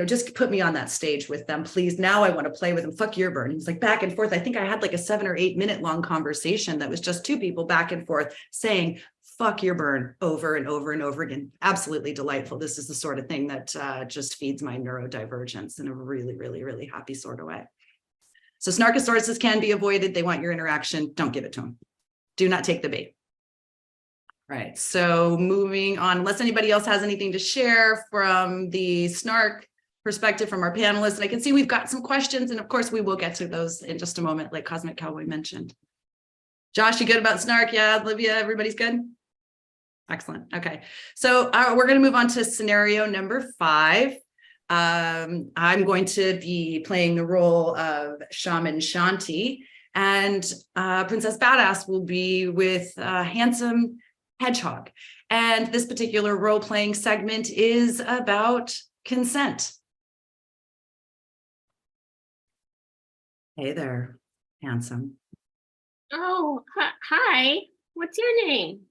just put me on that stage with them, please. Now I want to play with them. "Fuck your burn." It was like back and forth. I think I had a 7 or 8 minute long conversation that was just two people back and forth saying "fuck your burn" over and over and over again. Absolutely delightful. This is the sort of thing that just feeds my neurodivergence in a really, really, really happy sort of way. So Snarkosauruses can be avoided. They want your interaction. Don't give it to them. Do not take the bait. Right. So moving on, unless anybody else has anything to share from the snark perspective from our panelists. And I can see we've got some questions, and of course we will get to those in just a moment, like Cosmic Cowboy mentioned. Josh, you good about snark? Yeah, Olivia, everybody's good? Excellent. Okay. So we're going to move on to scenario number 5. I'm going to be playing the role of Shaman Shanti, and Princess Badass will be with Handsome Hedgehog. And this particular role-playing segment is about consent. Hey there, Handsome. Oh, hi. What's your name?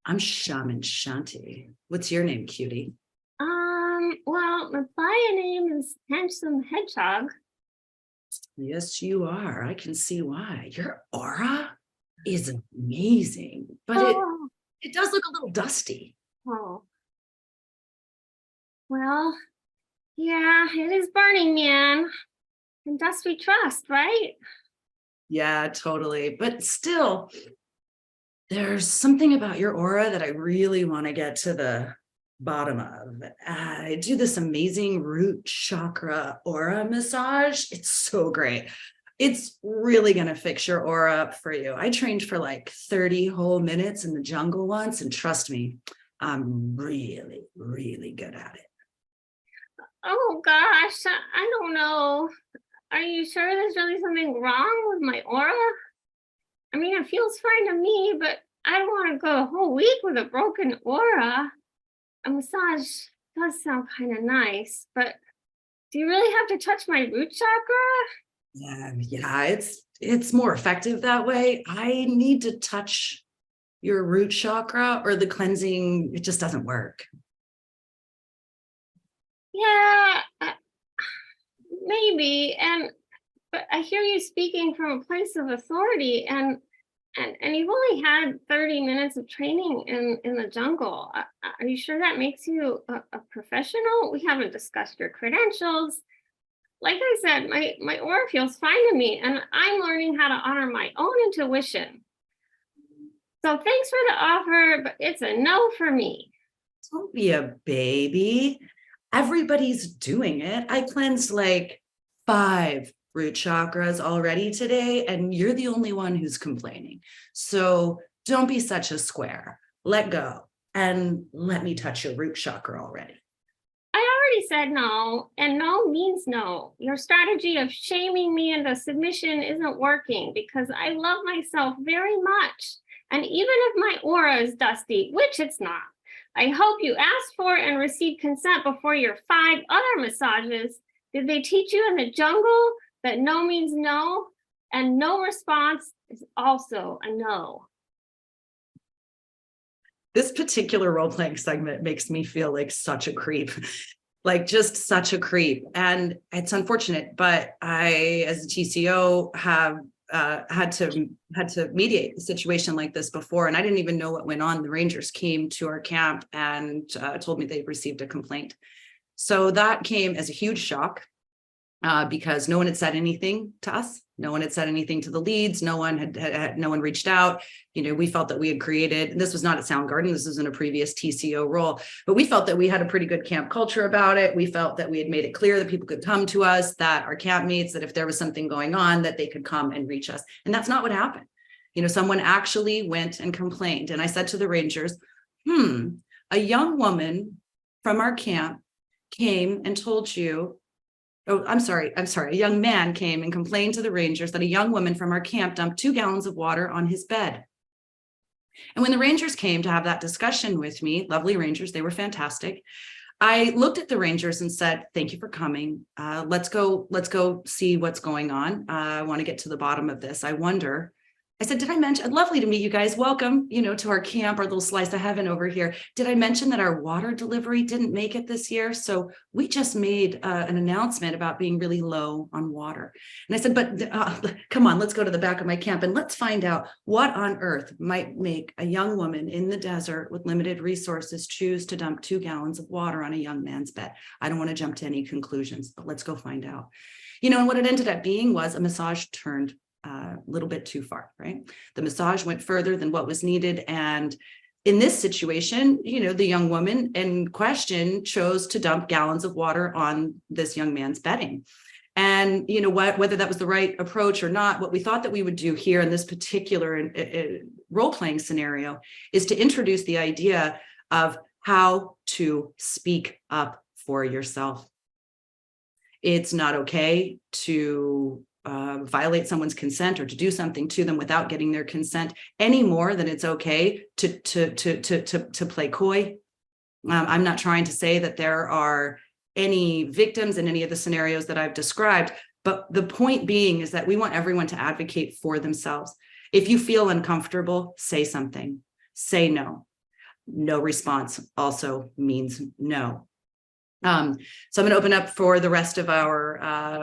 I'm Shaman Shanti. What's your name, cutie? Well, my bio name is Handsome Hedgehog. Yes, you are. I can see why. Your aura is amazing, but it does look a little dusty. Oh. Well, yeah, it is Burning Man. And dust we trust, right? Yeah, totally. But still, there's something about your aura that I really want to get to the bottom of. I do this amazing root chakra aura massage. It's so great. It's really going to fix your aura up for you. I trained for like 30 whole minutes in the jungle once, and trust me, I'm really, really good at it. Oh gosh, I don't know. Are you sure there's really something wrong with my aura? I mean, it feels fine to me, but I don't want to go a whole week with a broken aura. A massage does sound kind of nice, but do you really have to touch my root chakra? Yeah, it's more effective that way. I need to touch your root chakra, or the cleansing, it just doesn't work. Yeah, maybe. But I hear you speaking from a place of authority, and you've only had 30 minutes of training in the jungle. Are you sure that makes you a professional? We haven't discussed your credentials. Like I said, my aura feels fine to me, and I'm learning how to honor my own intuition. So thanks for the offer, but it's a no for me. Don't be a baby. Everybody's doing it. I cleansed like 5 root chakras already today, and you're the only one who's complaining. So don't be such a square. Let go and let me touch your root chakra already. I already said no, and no means no. Your strategy of shaming me into submission isn't working, because I love myself very much. And even if my aura is dusty, which it's not, I hope you asked for and received consent before your 5 other massages. Did they teach you in the jungle that no means no, and no response is also a no? This particular role-playing segment makes me feel like such a creep, like just such a creep. And it's unfortunate, but I, as a TCO, have had to mediate a situation like this before, and I didn't even know what went on. The Rangers came to our camp and told me they'd received a complaint. So that came as a huge shock, because no one had said anything to us. No one had said anything to the leads. No one had no one reached out. You know, we felt that we had created, and this was not at Soundgarden, this was in a previous TCO role, but we felt that we had a pretty good camp culture about it. We felt that we had made it clear that people could come to us, that our campmates, that if there was something going on, that they could come and reach us. And that's not what happened. You know, someone actually went and complained. And I said to the Rangers, a young woman from our camp came and told you, oh, I'm sorry. A young man came and complained to the Rangers that a young woman from our camp dumped 2 gallons of water on his bed. And when the Rangers came to have that discussion with me, lovely Rangers, they were fantastic. I looked at the Rangers and said, thank you for coming. Let's go see what's going on. I want to get to the bottom of this. I said, did I mention, lovely to meet you guys. Welcome, to our camp, our little slice of heaven over here. Did I mention that our water delivery didn't make it this year? So we just made an announcement about being really low on water. And I said, but come on, let's go to the back of my camp and let's find out what on earth might make a young woman in the desert with limited resources choose to dump 2 gallons of water on a young man's bed. I don't want to jump to any conclusions, but let's go find out. And what it ended up being was a massage turned a little bit too far, right? The massage went further than what was needed. And in this situation, the young woman in question chose to dump gallons of water on this young man's bedding. And whether that was the right approach or not, what we thought that we would do here in this particular role-playing scenario is to introduce the idea of how to speak up for yourself. It's not okay to violate someone's consent or to do something to them without getting their consent, any more than it's okay to play coy. I'm not trying to say that there are any victims in any of the scenarios that I've described, but the point being is that we want everyone to advocate for themselves. If you feel uncomfortable, say something. Say no. No response also means no. So I'm going to open up for the rest of our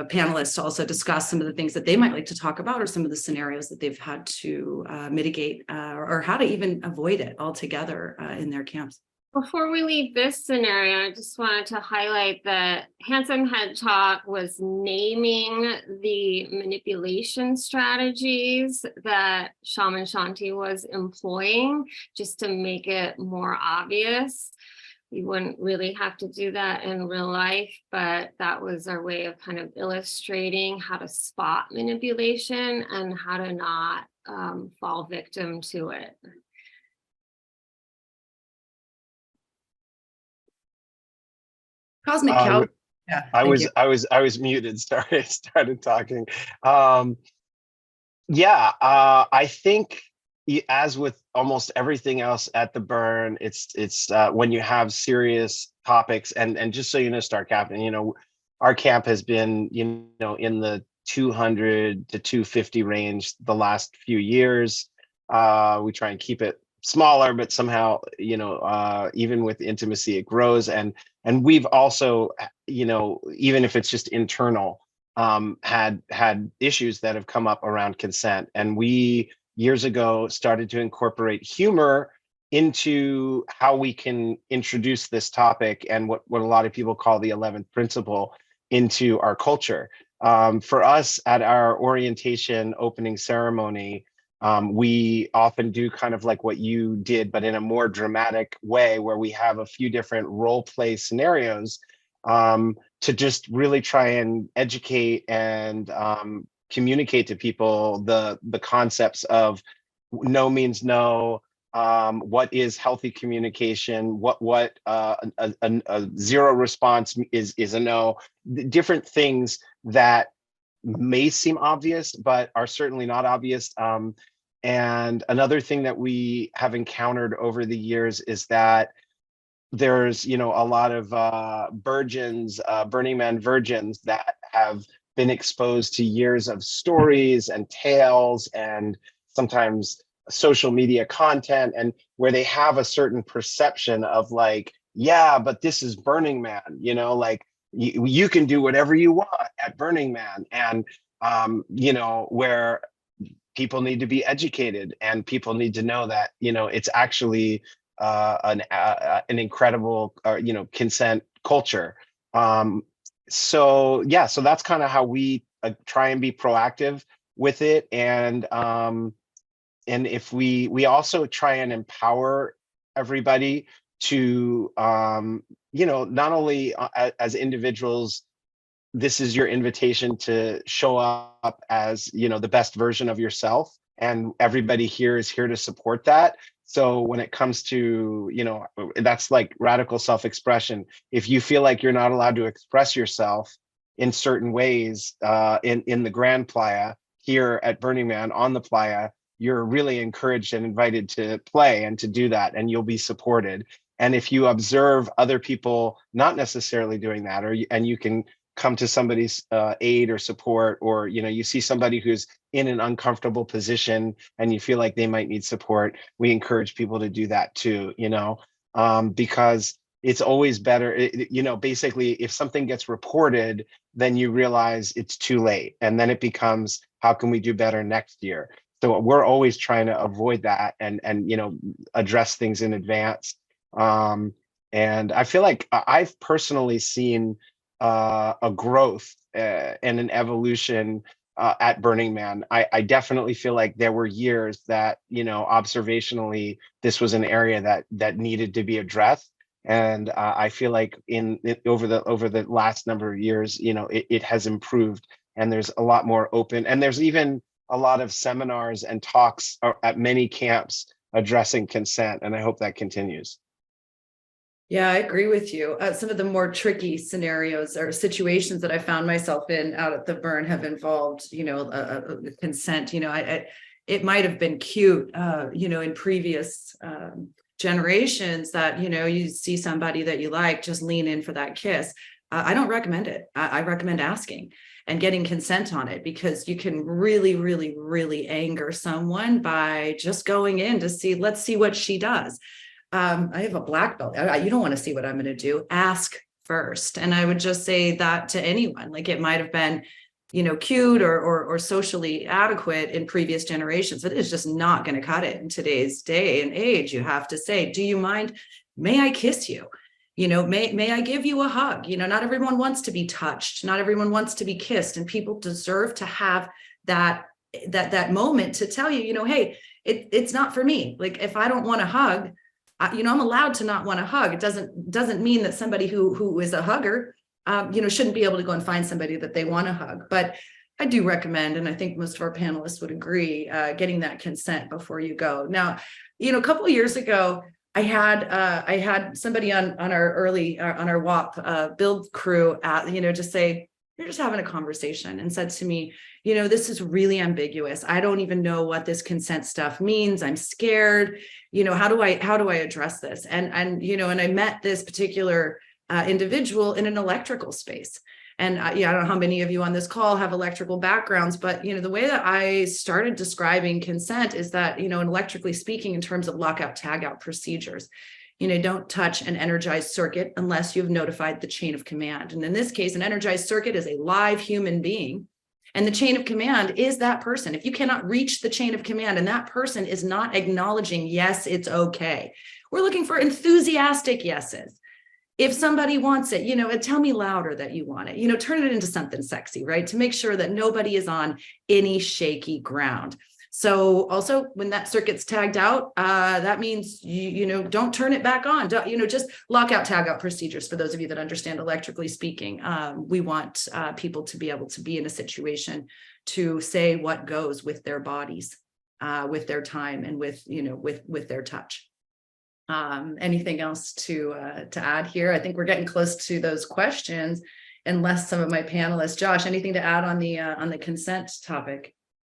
panelists to also discuss some of the things that they might like to talk about, or some of the scenarios that they've had to mitigate or how to even avoid it altogether in their camps. Before we leave this scenario, I just wanted to highlight that Handsome Hedgehog was naming the manipulation strategies that Shaman Shanti was employing, just to make it more obvious. you wouldn't really have to do that in real life, but that was our way of kind of illustrating how to spot manipulation and how to not fall victim to it. Cosmic Cow. Yeah, I thank was muted. Started talking. I think as with almost everything else at the Burn, it's when you have serious topics, and just so you know, Star Captain, you know, our camp has been, you know, in the 200 to 250 range the last few years. We try and keep it smaller, but somehow, you know, even with intimacy, it grows. And we've also, you know, even if it's just internal, had issues that have come up around consent. And we years ago started to incorporate humor into how we can introduce this topic and what a lot of people call the 11th principle into our culture. For us at our orientation opening ceremony, we often do kind of like what you did, but in a more dramatic way, where we have a few different role play scenarios to just really try and educate and communicate to people the concepts of no means no, what is healthy communication, what a zero response is a no, different things that may seem obvious but are certainly not obvious. And another thing that we have encountered over the years is that there's, you know, a lot of virgins, Burning Man virgins that have been exposed to years of stories and tales and sometimes social media content, and where they have a certain perception of like, yeah, but this is Burning Man, you know, like you can do whatever you want at Burning Man. And, you know, where people need to be educated and people need to know that, you know, it's actually an incredible, you know, consent culture. So that's kind of how we try and be proactive with it. And if we also try and empower everybody to, you know, not only as individuals, this is your invitation to show up as, you know, the best version of yourself, and everybody here is here to support that. So when it comes to, you know, that's like radical self-expression. If you feel like you're not allowed to express yourself in certain ways in the Grand Playa here at Burning Man on the Playa, you're really encouraged and invited to play and to do that, and you'll be supported. And if you observe other people not necessarily doing that, and you can come to somebody's aid or support, or, you know, you see somebody who's in an uncomfortable position and you feel like they might need support, we encourage people to do that too, you know, because it's always better, you know, basically if something gets reported, then you realize it's too late. And then it becomes, how can we do better next year? So we're always trying to avoid that and you know, address things in advance. And I feel like I've personally seen a growth and an evolution at Burning Man. I definitely feel like there were years that, you know, observationally, this was an area that needed to be addressed. And I feel like over the last number of years, you know, it has improved, and there's a lot more open, and there's even a lot of seminars and talks at many camps addressing consent, and I hope that continues. Yeah, I agree with you. Some of the more tricky scenarios or situations that I found myself in out at the Burn have involved, you know, consent. You know, it might have been cute, you know, in previous generations that, you know, you see somebody that you like, just lean in for that kiss. I don't recommend it. I recommend asking and getting consent on it, because you can really, really, really anger someone by just going in to see, let's see what she does. I have a black belt. You don't want to see what I'm going to do. Ask first. And I would just say that to anyone. Like, it might have been, you know, cute or socially adequate in previous generations. It is just not going to cut it in today's day and age. You have to say, do you mind? May I kiss you? You know, may I give you a hug? You know, not everyone wants to be touched. Not everyone wants to be kissed, and people deserve to have that moment to tell you, you know, hey, it's not for me. Like, if I don't want a hug, I'm allowed to not want to hug. It doesn't mean that somebody who is a hugger, shouldn't be able to go and find somebody that they want to hug. But I do recommend, and I think most of our panelists would agree, getting that consent before you go. Now, a couple of years ago, I had somebody on our WAP build crew just say, you're just having a conversation, and said to me, this is really ambiguous. I don't even know what this consent stuff means. I'm scared. How do I address this? And I met this particular individual in an electrical space. And I don't know how many of you on this call have electrical backgrounds, but the way that I started describing consent is that, electrically speaking, in terms of lockout tagout procedures, don't touch an energized circuit unless you've notified the chain of command. And in this case, an energized circuit is a live human being. And the chain of command is that person. If you cannot reach the chain of command and that person is not acknowledging, yes, it's okay. We're looking for enthusiastic yeses. If somebody wants it, tell me louder that you want it, turn it into something sexy, right? To make sure that nobody is on any shaky ground. So also when that circuit's tagged out, that means, don't turn it back on. Just lockout tagout procedures. For those of you that understand electrically speaking, we want people to be able to be in a situation to say what goes with their bodies, with their time, and with their touch. Anything else to add here? I think we're getting close to those questions, unless some of my panelists, Josh, anything to add on the consent topic?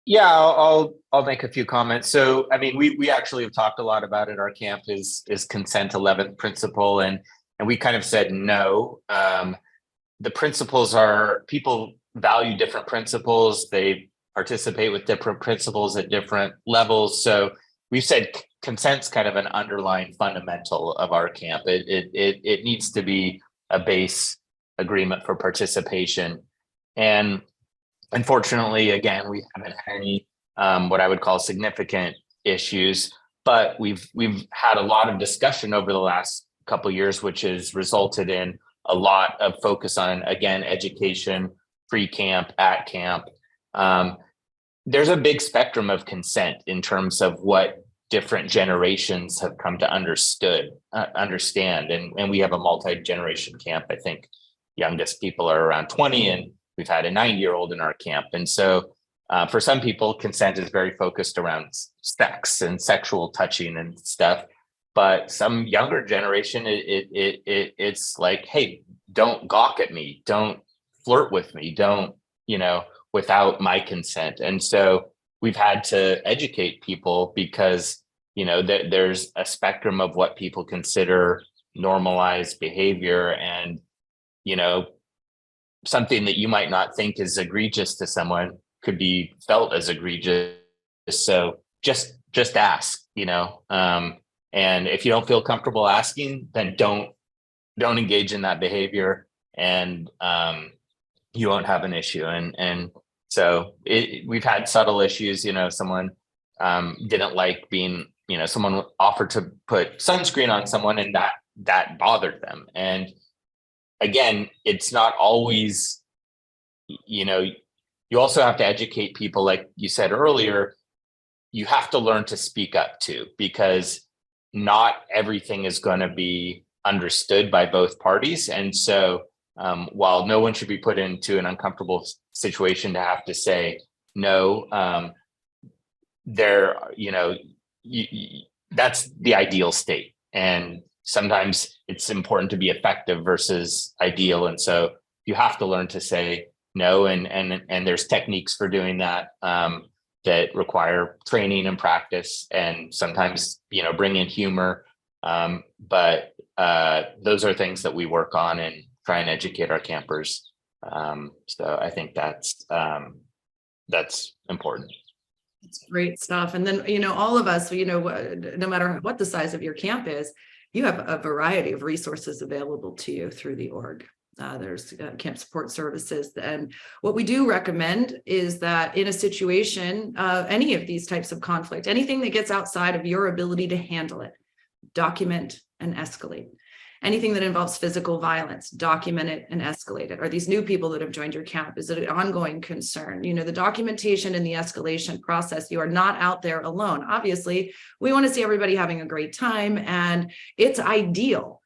Yeah, I'll make a few comments. So, I mean, we actually have talked a lot about it. Our camp is consent 11th principle, and we kind of said no. The principles are, people value different principles. They participate with different principles at different levels. So we've said consent's kind of an underlying fundamental of our camp. It needs to be a base agreement for participation. And unfortunately, again, we haven't had any what I would call significant issues, but we've had a lot of discussion over the last couple of years, which has resulted in a lot of focus on, again, education, pre-camp, at camp. There's a big spectrum of consent in terms of what different generations have come to understand. And we have a multi-generation camp. I think youngest people are around 20, and we've had a 9-year-old in our camp. And so for some people, consent is very focused around sex and sexual touching and stuff. But some younger generation, it's like, hey, don't gawk at me, don't flirt with me, don't, without my consent. And so we've had to educate people because, there's a spectrum of what people consider normalized behavior, and, something that you might not think is egregious to someone could be felt as egregious. So just ask, and if you don't feel comfortable asking, then don't engage in that behavior, and you won't have an issue. And so we've had subtle issues. Someone didn't like being, someone offered to put sunscreen on someone, and that bothered them. And again, it's not always, you also have to educate people, like you said earlier. You have to learn to speak up too, because not everything is going to be understood by both parties. And so while no one should be put into an uncomfortable situation to have to say no, that's the ideal state. And sometimes it's important to be effective versus ideal. And so you have to learn to say no. And there's techniques for doing that that require training and practice, and sometimes, bring in humor. But those are things that we work on and try and educate our campers. So I think that's important. It's great stuff. And then, all of us, no matter what the size of your camp is, you have a variety of resources available to you through the org. There's camp support services. And what we do recommend is that in a situation, any of these types of conflict, anything that gets outside of your ability to handle it, document and escalate. Anything that involves physical violence, document it and escalate it. Are these new people that have joined your camp? Is it an ongoing concern? You know, the documentation and the escalation process, you are not out there alone. Obviously, we want to see everybody having a great time, and it's ideal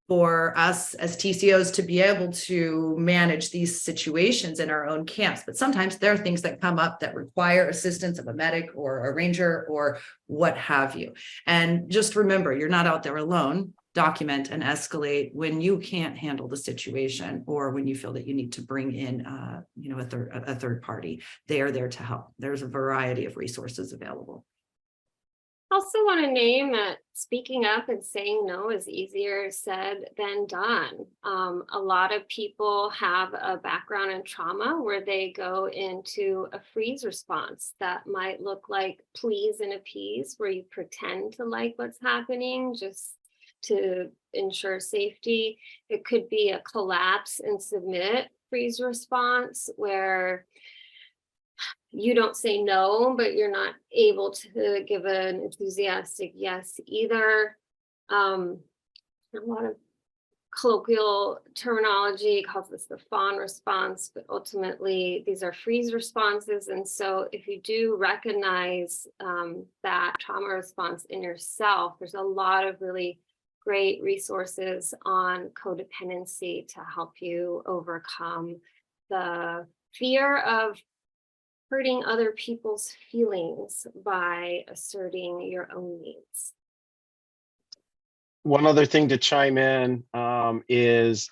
for us as TCOs to be able to manage these situations in our own camps. But sometimes there are things that come up that require assistance of a medic or a ranger or what have you. And just remember, you're not out there alone. Document and escalate when you can't handle the situation or when you feel that you need to bring in a third party. They are there to help. There's a variety of resources available. Also want to name that speaking up and saying no is easier said than done. A lot of people have a background in trauma where they go into a freeze response that might look like please and appease, where you pretend to like what's happening just to ensure safety. It could be a collapse and submit freeze response where you don't say no, but you're not able to give an enthusiastic yes either. A lot of colloquial terminology calls this the fawn response, but ultimately these are freeze responses. And so if you do recognize that trauma response in yourself, there's a lot of really great resources on codependency to help you overcome the fear of hurting other people's feelings by asserting your own needs. One other thing to chime in is,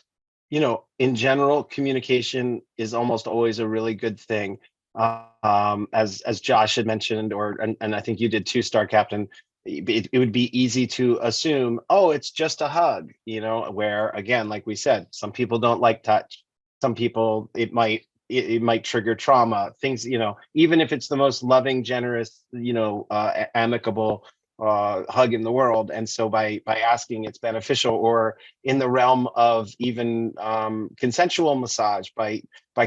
in general, communication is almost always a really good thing. As Josh had mentioned, and I think you did too, Star Captain, it would be easy to assume, oh, it's just a hug, where, again, like we said, some people don't like touch. Some people, it might trigger trauma, things, even if it's the most loving, generous, amicable hug in the world. And so by asking, it's beneficial. Or in the realm of even consensual massage, by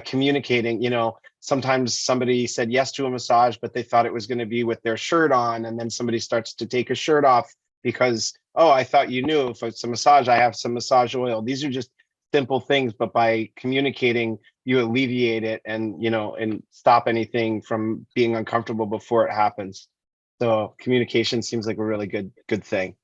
communicating, sometimes somebody said yes to a massage, but they thought it was going to be with their shirt on, and then somebody starts to take a shirt off because, oh, I thought you knew, if it's a massage, I have some massage oil. These are just simple things, but by communicating, you alleviate it and stop anything from being uncomfortable before it happens. So communication seems like a really good thing.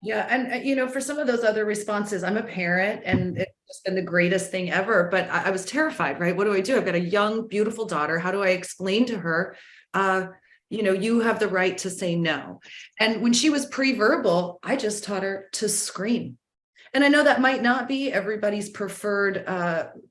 Yeah. And, for some of those other responses, I'm a parent and it's just been the greatest thing ever, but I was terrified, right? What do I do? I've got a young, beautiful daughter. How do I explain to her, you have the right to say no. And when she was pre-verbal, I just taught her to scream. And I know that might not be everybody's preferred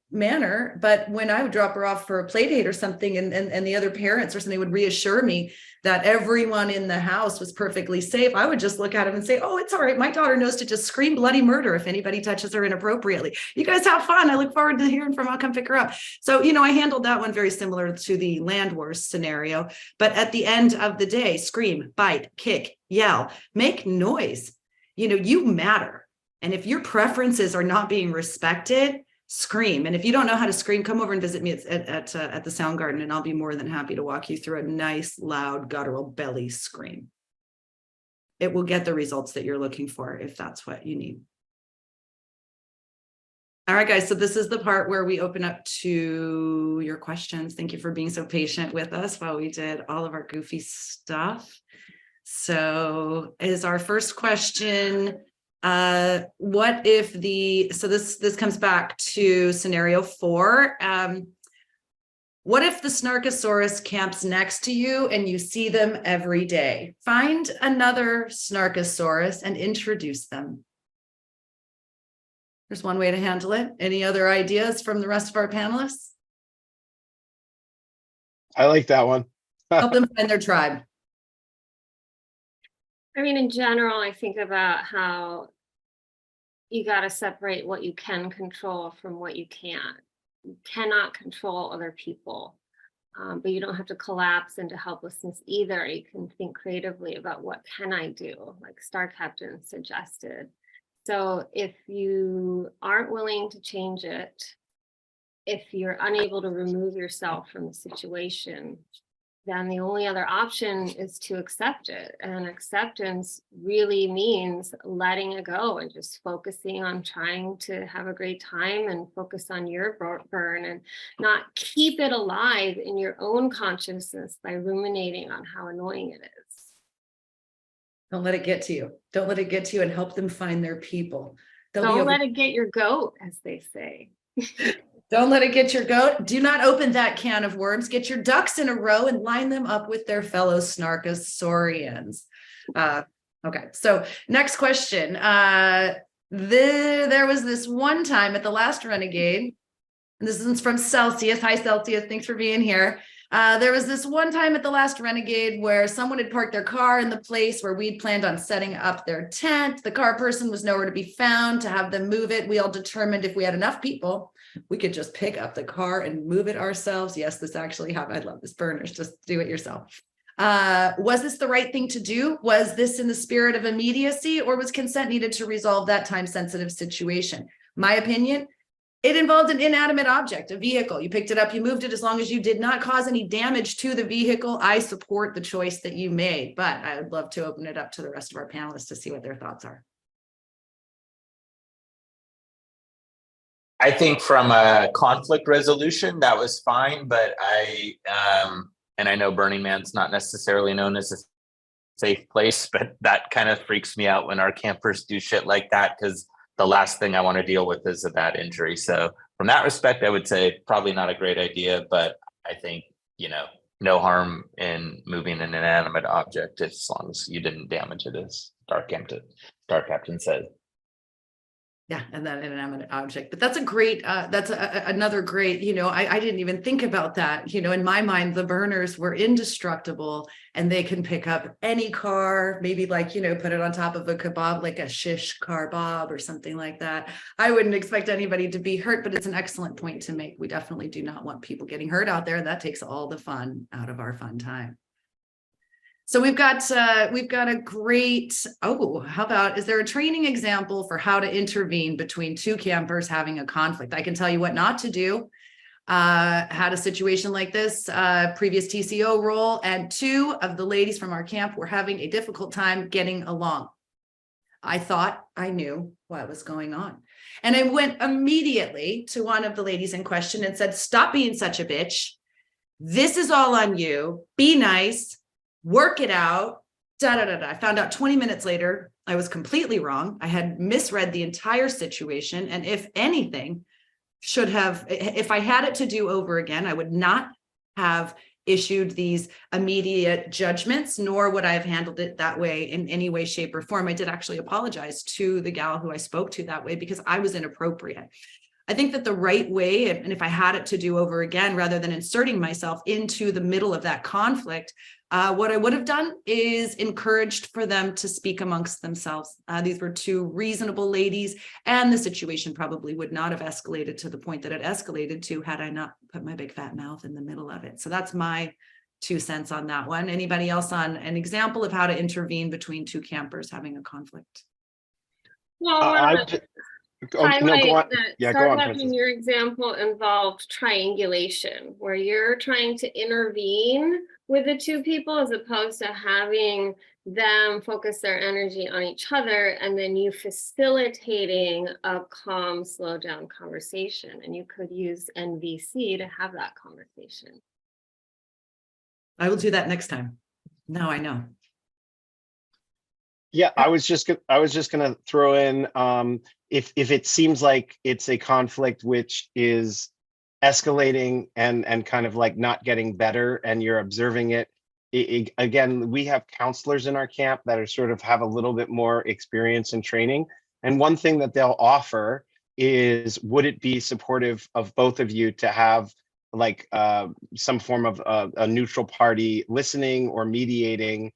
manner, but when I would drop her off for a play date or something, and the other parents or something would reassure me that everyone in the house was perfectly safe, I would just look at them and say, oh, it's all right. My daughter knows to just scream bloody murder if anybody touches her inappropriately. You guys have fun. I look forward to hearing from her. I'll come pick her up. So, I handled that one very similar to the land wars scenario. But at the end of the day, scream, bite, kick, yell, make noise. You matter. And if your preferences are not being respected, scream. And if you don't know how to scream, come over and visit me at the Sound Garden, and I'll be more than happy to walk you through a nice, loud, guttural belly scream. It will get the results that you're looking for if that's what you need. All right, guys. So this is the part where we open up to your questions. Thank you for being so patient with us while we did all of our goofy stuff. So is our first question, what if this comes back to scenario 4. What if the Snarkosaurus camps next to you and you see them every day? Find another Snarkosaurus and introduce them. There's one way to handle it. Any other ideas from the rest of our panelists? I like that one. Help them find their tribe. I mean, in general, I think about how you got to separate what you can control from what you can't. You cannot control other people, but you don't have to collapse into helplessness either. You can think creatively about what can I do, like Star Captain suggested. So if you aren't willing to change it, if you're unable to remove yourself from the situation, then the only other option is to accept it. And acceptance really means letting it go and just focusing on trying to have a great time and focus on your burn and not keep it alive in your own consciousness by ruminating on how annoying it is. Don't let it get to you. Don't let it get to you, and help them find their people. Don't let it get your goat, as they say. Don't let it get your goat. Do not open that can of worms. Get your ducks in a row and line them up with their fellow Snarkosaurians. Okay, so next question. There was this one time at the last Renegade, and this is from Celsius. Hi, Celsius. Thanks for being here. There was this one time at the last Renegade where someone had parked their car in the place where we'd planned on setting up their tent. The car person was nowhere to be found to have them move it. We all determined if we had enough people, we could just pick up the car and move it ourselves. Yes, this actually happened. I love this, burners. Just do it yourself. Was this the right thing to do? Was this in the spirit of immediacy, or was consent needed to resolve that time-sensitive situation? My opinion, it involved an inanimate object, a vehicle. You picked it up, you moved it. As long as you did not cause any damage to the vehicle, I support the choice that you made. But I would love to open it up to the rest of our panelists to see what their thoughts are. I think from a conflict resolution, that was fine, but and I know Burning Man's not necessarily known as a safe place, but that kind of freaks me out when our campers do shit like that, because the last thing I want to deal with is a bad injury. So from that respect, I would say probably not a great idea, but I think, no harm in moving an inanimate object as long as you didn't damage it, as Star Captain said. Yeah, and that inanimate object. But that's a great, that's another great, I didn't even think about that. In my mind, the burners were indestructible and they can pick up any car, maybe like, put it on top of a kebab, like a shish kebab or something like that. I wouldn't expect anybody to be hurt, but it's an excellent point to make. We definitely do not want people getting hurt out there. That takes all the fun out of our fun time. So we've got a great, how about, is there a training example for how to intervene between two campers having a conflict? I can tell you what not to do. Had a situation like this, previous TCO role, and two of the ladies from our camp were having a difficult time getting along. I thought I knew what was going on. And I went immediately to one of the ladies in question and said, stop being such a bitch. This is all on you. Be nice. Work it out, I found out 20 minutes later, I was completely wrong. I had misread the entire situation. And if anything, if I had it to do over again, I would not have issued these immediate judgments, nor would I have handled it that way in any way, shape, or form. I did actually apologize to the gal who I spoke to that way because I was inappropriate. I think that the right way, and if I had it to do over again, rather than inserting myself into the middle of that conflict, what I would have done is encouraged for them to speak amongst themselves. These were two reasonable ladies, and the situation probably would not have escalated to the point that it escalated to had I not put my big fat mouth in the middle of it. So that's my 2 cents on that one. Anybody else on an example of how to intervene between two campers having a conflict? Well, go on. Yeah, go on, Princess. Your example involved triangulation, where you're trying to intervene with the two people as opposed to having them focus their energy on each other, and then you facilitating a calm, slow down conversation. And you could use NVC to have that conversation. I will do that next time. Now I know. Yeah, I was just gonna throw in if it seems like it's a conflict which is escalating and kind of like not getting better, and you're observing it. Again, we have counselors in our camp that are sort of have a little bit more experience and training. And one thing that they'll offer is, would it be supportive of both of you to have like some form of a neutral party listening or mediating?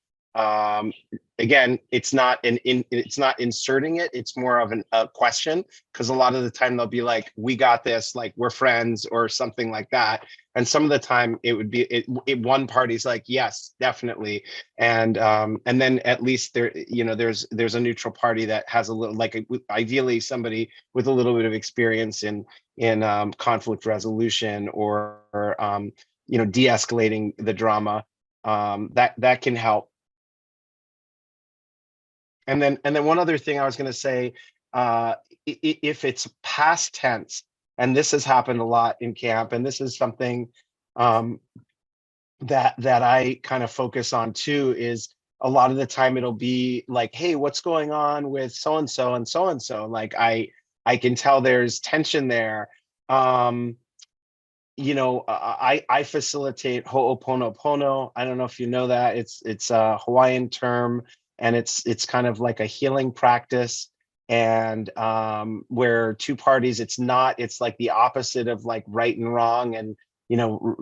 Again, it's not inserting it, it's more of a question, because a lot of the time they'll be like, we got this, like we're friends or something like that. And some of the time it would be one party's like, yes, definitely. And then at least there's a neutral party that has a little, like ideally somebody with a little bit of experience in conflict resolution or de-escalating the drama. that can help. And then one other thing I was going to say, if it's past tense, and this has happened a lot in camp, and this is something that I kind of focus on too, is a lot of the time it'll be like, hey, what's going on with so and so and so and so? Like I can tell there's tension there. I facilitate ho'oponopono. I don't know if you know that. It's a Hawaiian term, and it's kind of like a healing practice. And where two parties, it's like the opposite of like right and wrong, and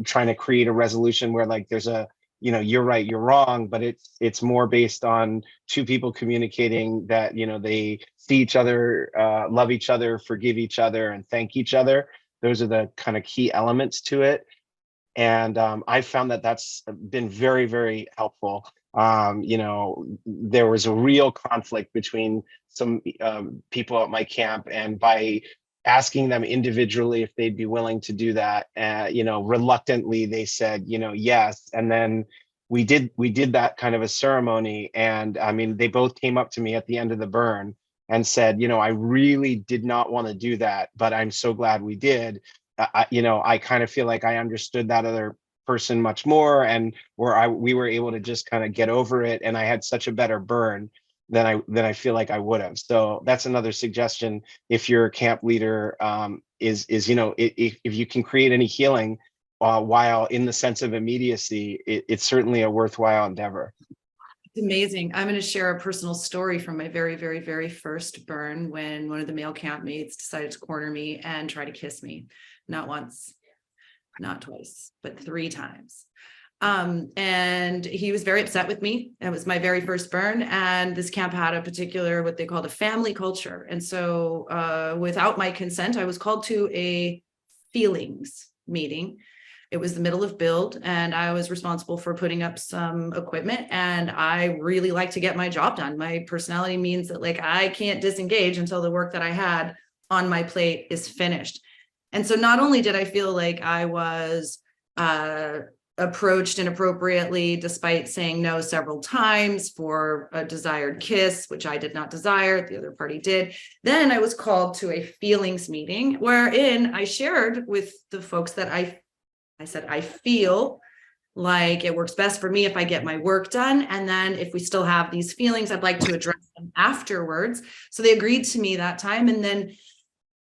trying to create a resolution where like there's a you're right, you're wrong, but it's more based on two people communicating that they see each other, love each other, forgive each other, and thank each other. Those are the kind of key elements to it. And I found that that's been very, very helpful. There was a real conflict between some people at my camp, and by asking them individually if they'd be willing to do that, reluctantly they said, yes. And then we did that kind of a ceremony. And I mean, they both came up to me at the end of the burn and said, I really did not want to do that, but I'm so glad we did. I kind of feel like I understood that other person much more, and we were able to just kind of get over it. And I had such a better burn than I feel like I would have. So that's another suggestion. If you're a camp leader, is if you can create any healing while in the sense of immediacy, it's certainly a worthwhile endeavor. It's amazing. I'm going to share a personal story from my very, very, very first burn, when one of the male campmates decided to corner me and try to kiss me. Not once, not twice, but 3 times. And he was very upset with me. It was my very first burn, and this camp had a particular, what they called a family culture. And so without my consent, I was called to a feelings meeting. It was the middle of build, and I was responsible for putting up some equipment, and I really like to get my job done. My personality means that like I can't disengage until the work that I had on my plate is finished. And so not only did I feel like I was approached inappropriately, despite saying no several times for a desired kiss, which I did not desire, the other party did. Then I was called to a feelings meeting, wherein I shared with the folks that I said, I feel like it works best for me if I get my work done. And then if we still have these feelings, I'd like to address them afterwards. So they agreed to me that time. And then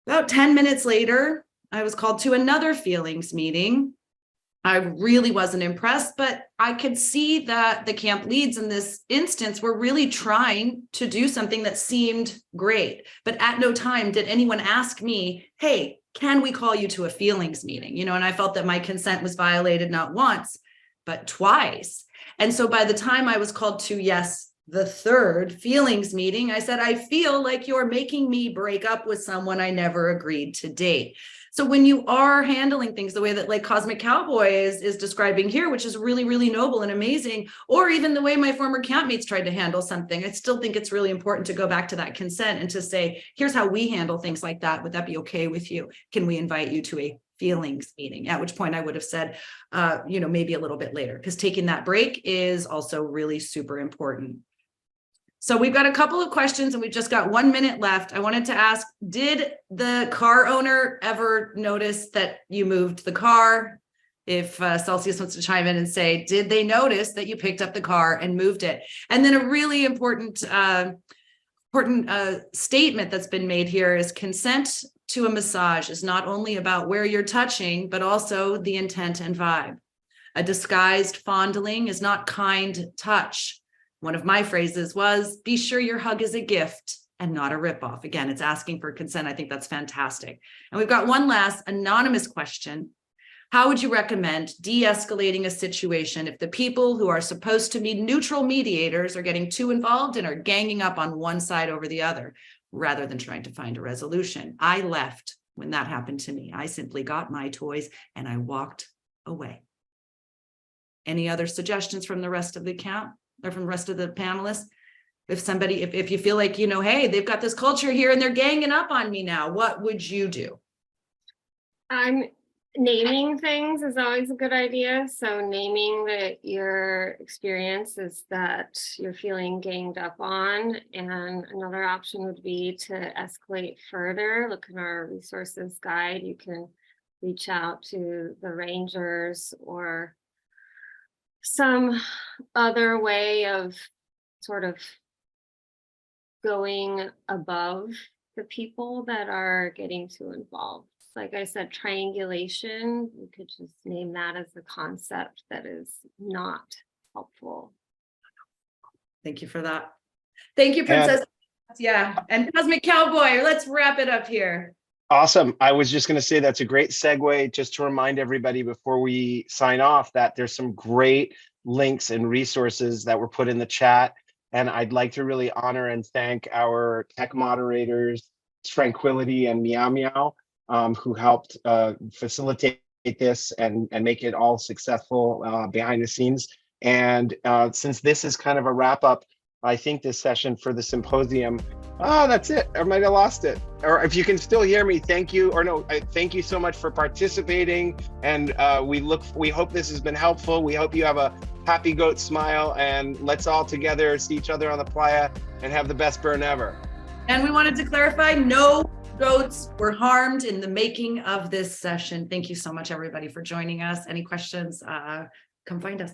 about 10 minutes later, I was called to another feelings meeting. I really wasn't impressed, but I could see that the camp leads in this instance were really trying to do something that seemed great. But at no time did anyone ask me, hey, can we call you to a feelings meeting? And I felt that my consent was violated not once, but twice. And so by the time I was called to, yes, the 3rd feelings meeting, I said, I feel like you're making me break up with someone I never agreed to date. So when you are handling things the way that like Cosmic Cowboy is describing here, which is really, really noble and amazing, or even the way my former campmates tried to handle something, I still think it's really important to go back to that consent and to say, here's how we handle things like that. Would that be okay with you? Can we invite you to a feelings meeting? At which point I would have said, maybe a little bit later, because taking that break is also really super important. So we've got a couple of questions, and we've just got 1 minute left. I wanted to ask, did the car owner ever notice that you moved the car? If Celsius wants to chime in and say, did they notice that you picked up the car and moved it? And then a really important statement that's been made here is consent to a massage is not only about where you're touching, but also the intent and vibe. A disguised fondling is not kind touch. One of my phrases was, be sure your hug is a gift and not a ripoff. Again, it's asking for consent. I think that's fantastic. And we've got one last anonymous question. How would you recommend de-escalating a situation if the people who are supposed to be neutral mediators are getting too involved and are ganging up on one side over the other, rather than trying to find a resolution? I left when that happened to me. I simply got my toys and I walked away. Any other suggestions from the rest of the camp? Or from the rest of the panelists? If you feel like, hey, they've got this culture here and they're ganging up on me now, what would you do? naming things is always a good idea. So naming that your experience is that you're feeling ganged up on. And another option would be to escalate further. Look in our resources guide. You can reach out to the rangers or some other way of sort of going above the people that are getting too involved. Like I said, triangulation, you could just name that as a concept that is not helpful. Thank you for that. Thank you, Princess. Yeah, and Cosmic Cowboy, let's wrap it up here. Awesome. I was just going to say that's a great segue just to remind everybody before we sign off that there's some great links and resources that were put in the chat. And I'd like to really honor and thank our tech moderators, Tranquility and Meow Meow, who helped facilitate this and make it all successful behind the scenes. And since this is kind of a wrap up, I think this session for the symposium, that's it. I might have lost it. Or if you can still hear me, thank you. Or no, thank you so much for participating. And we hope this has been helpful. We hope you have a happy goat smile, and let's all together see each other on the playa and have the best burn ever. And we wanted to clarify, no goats were harmed in the making of this session. Thank you so much, everybody, for joining us. Any questions, come find us.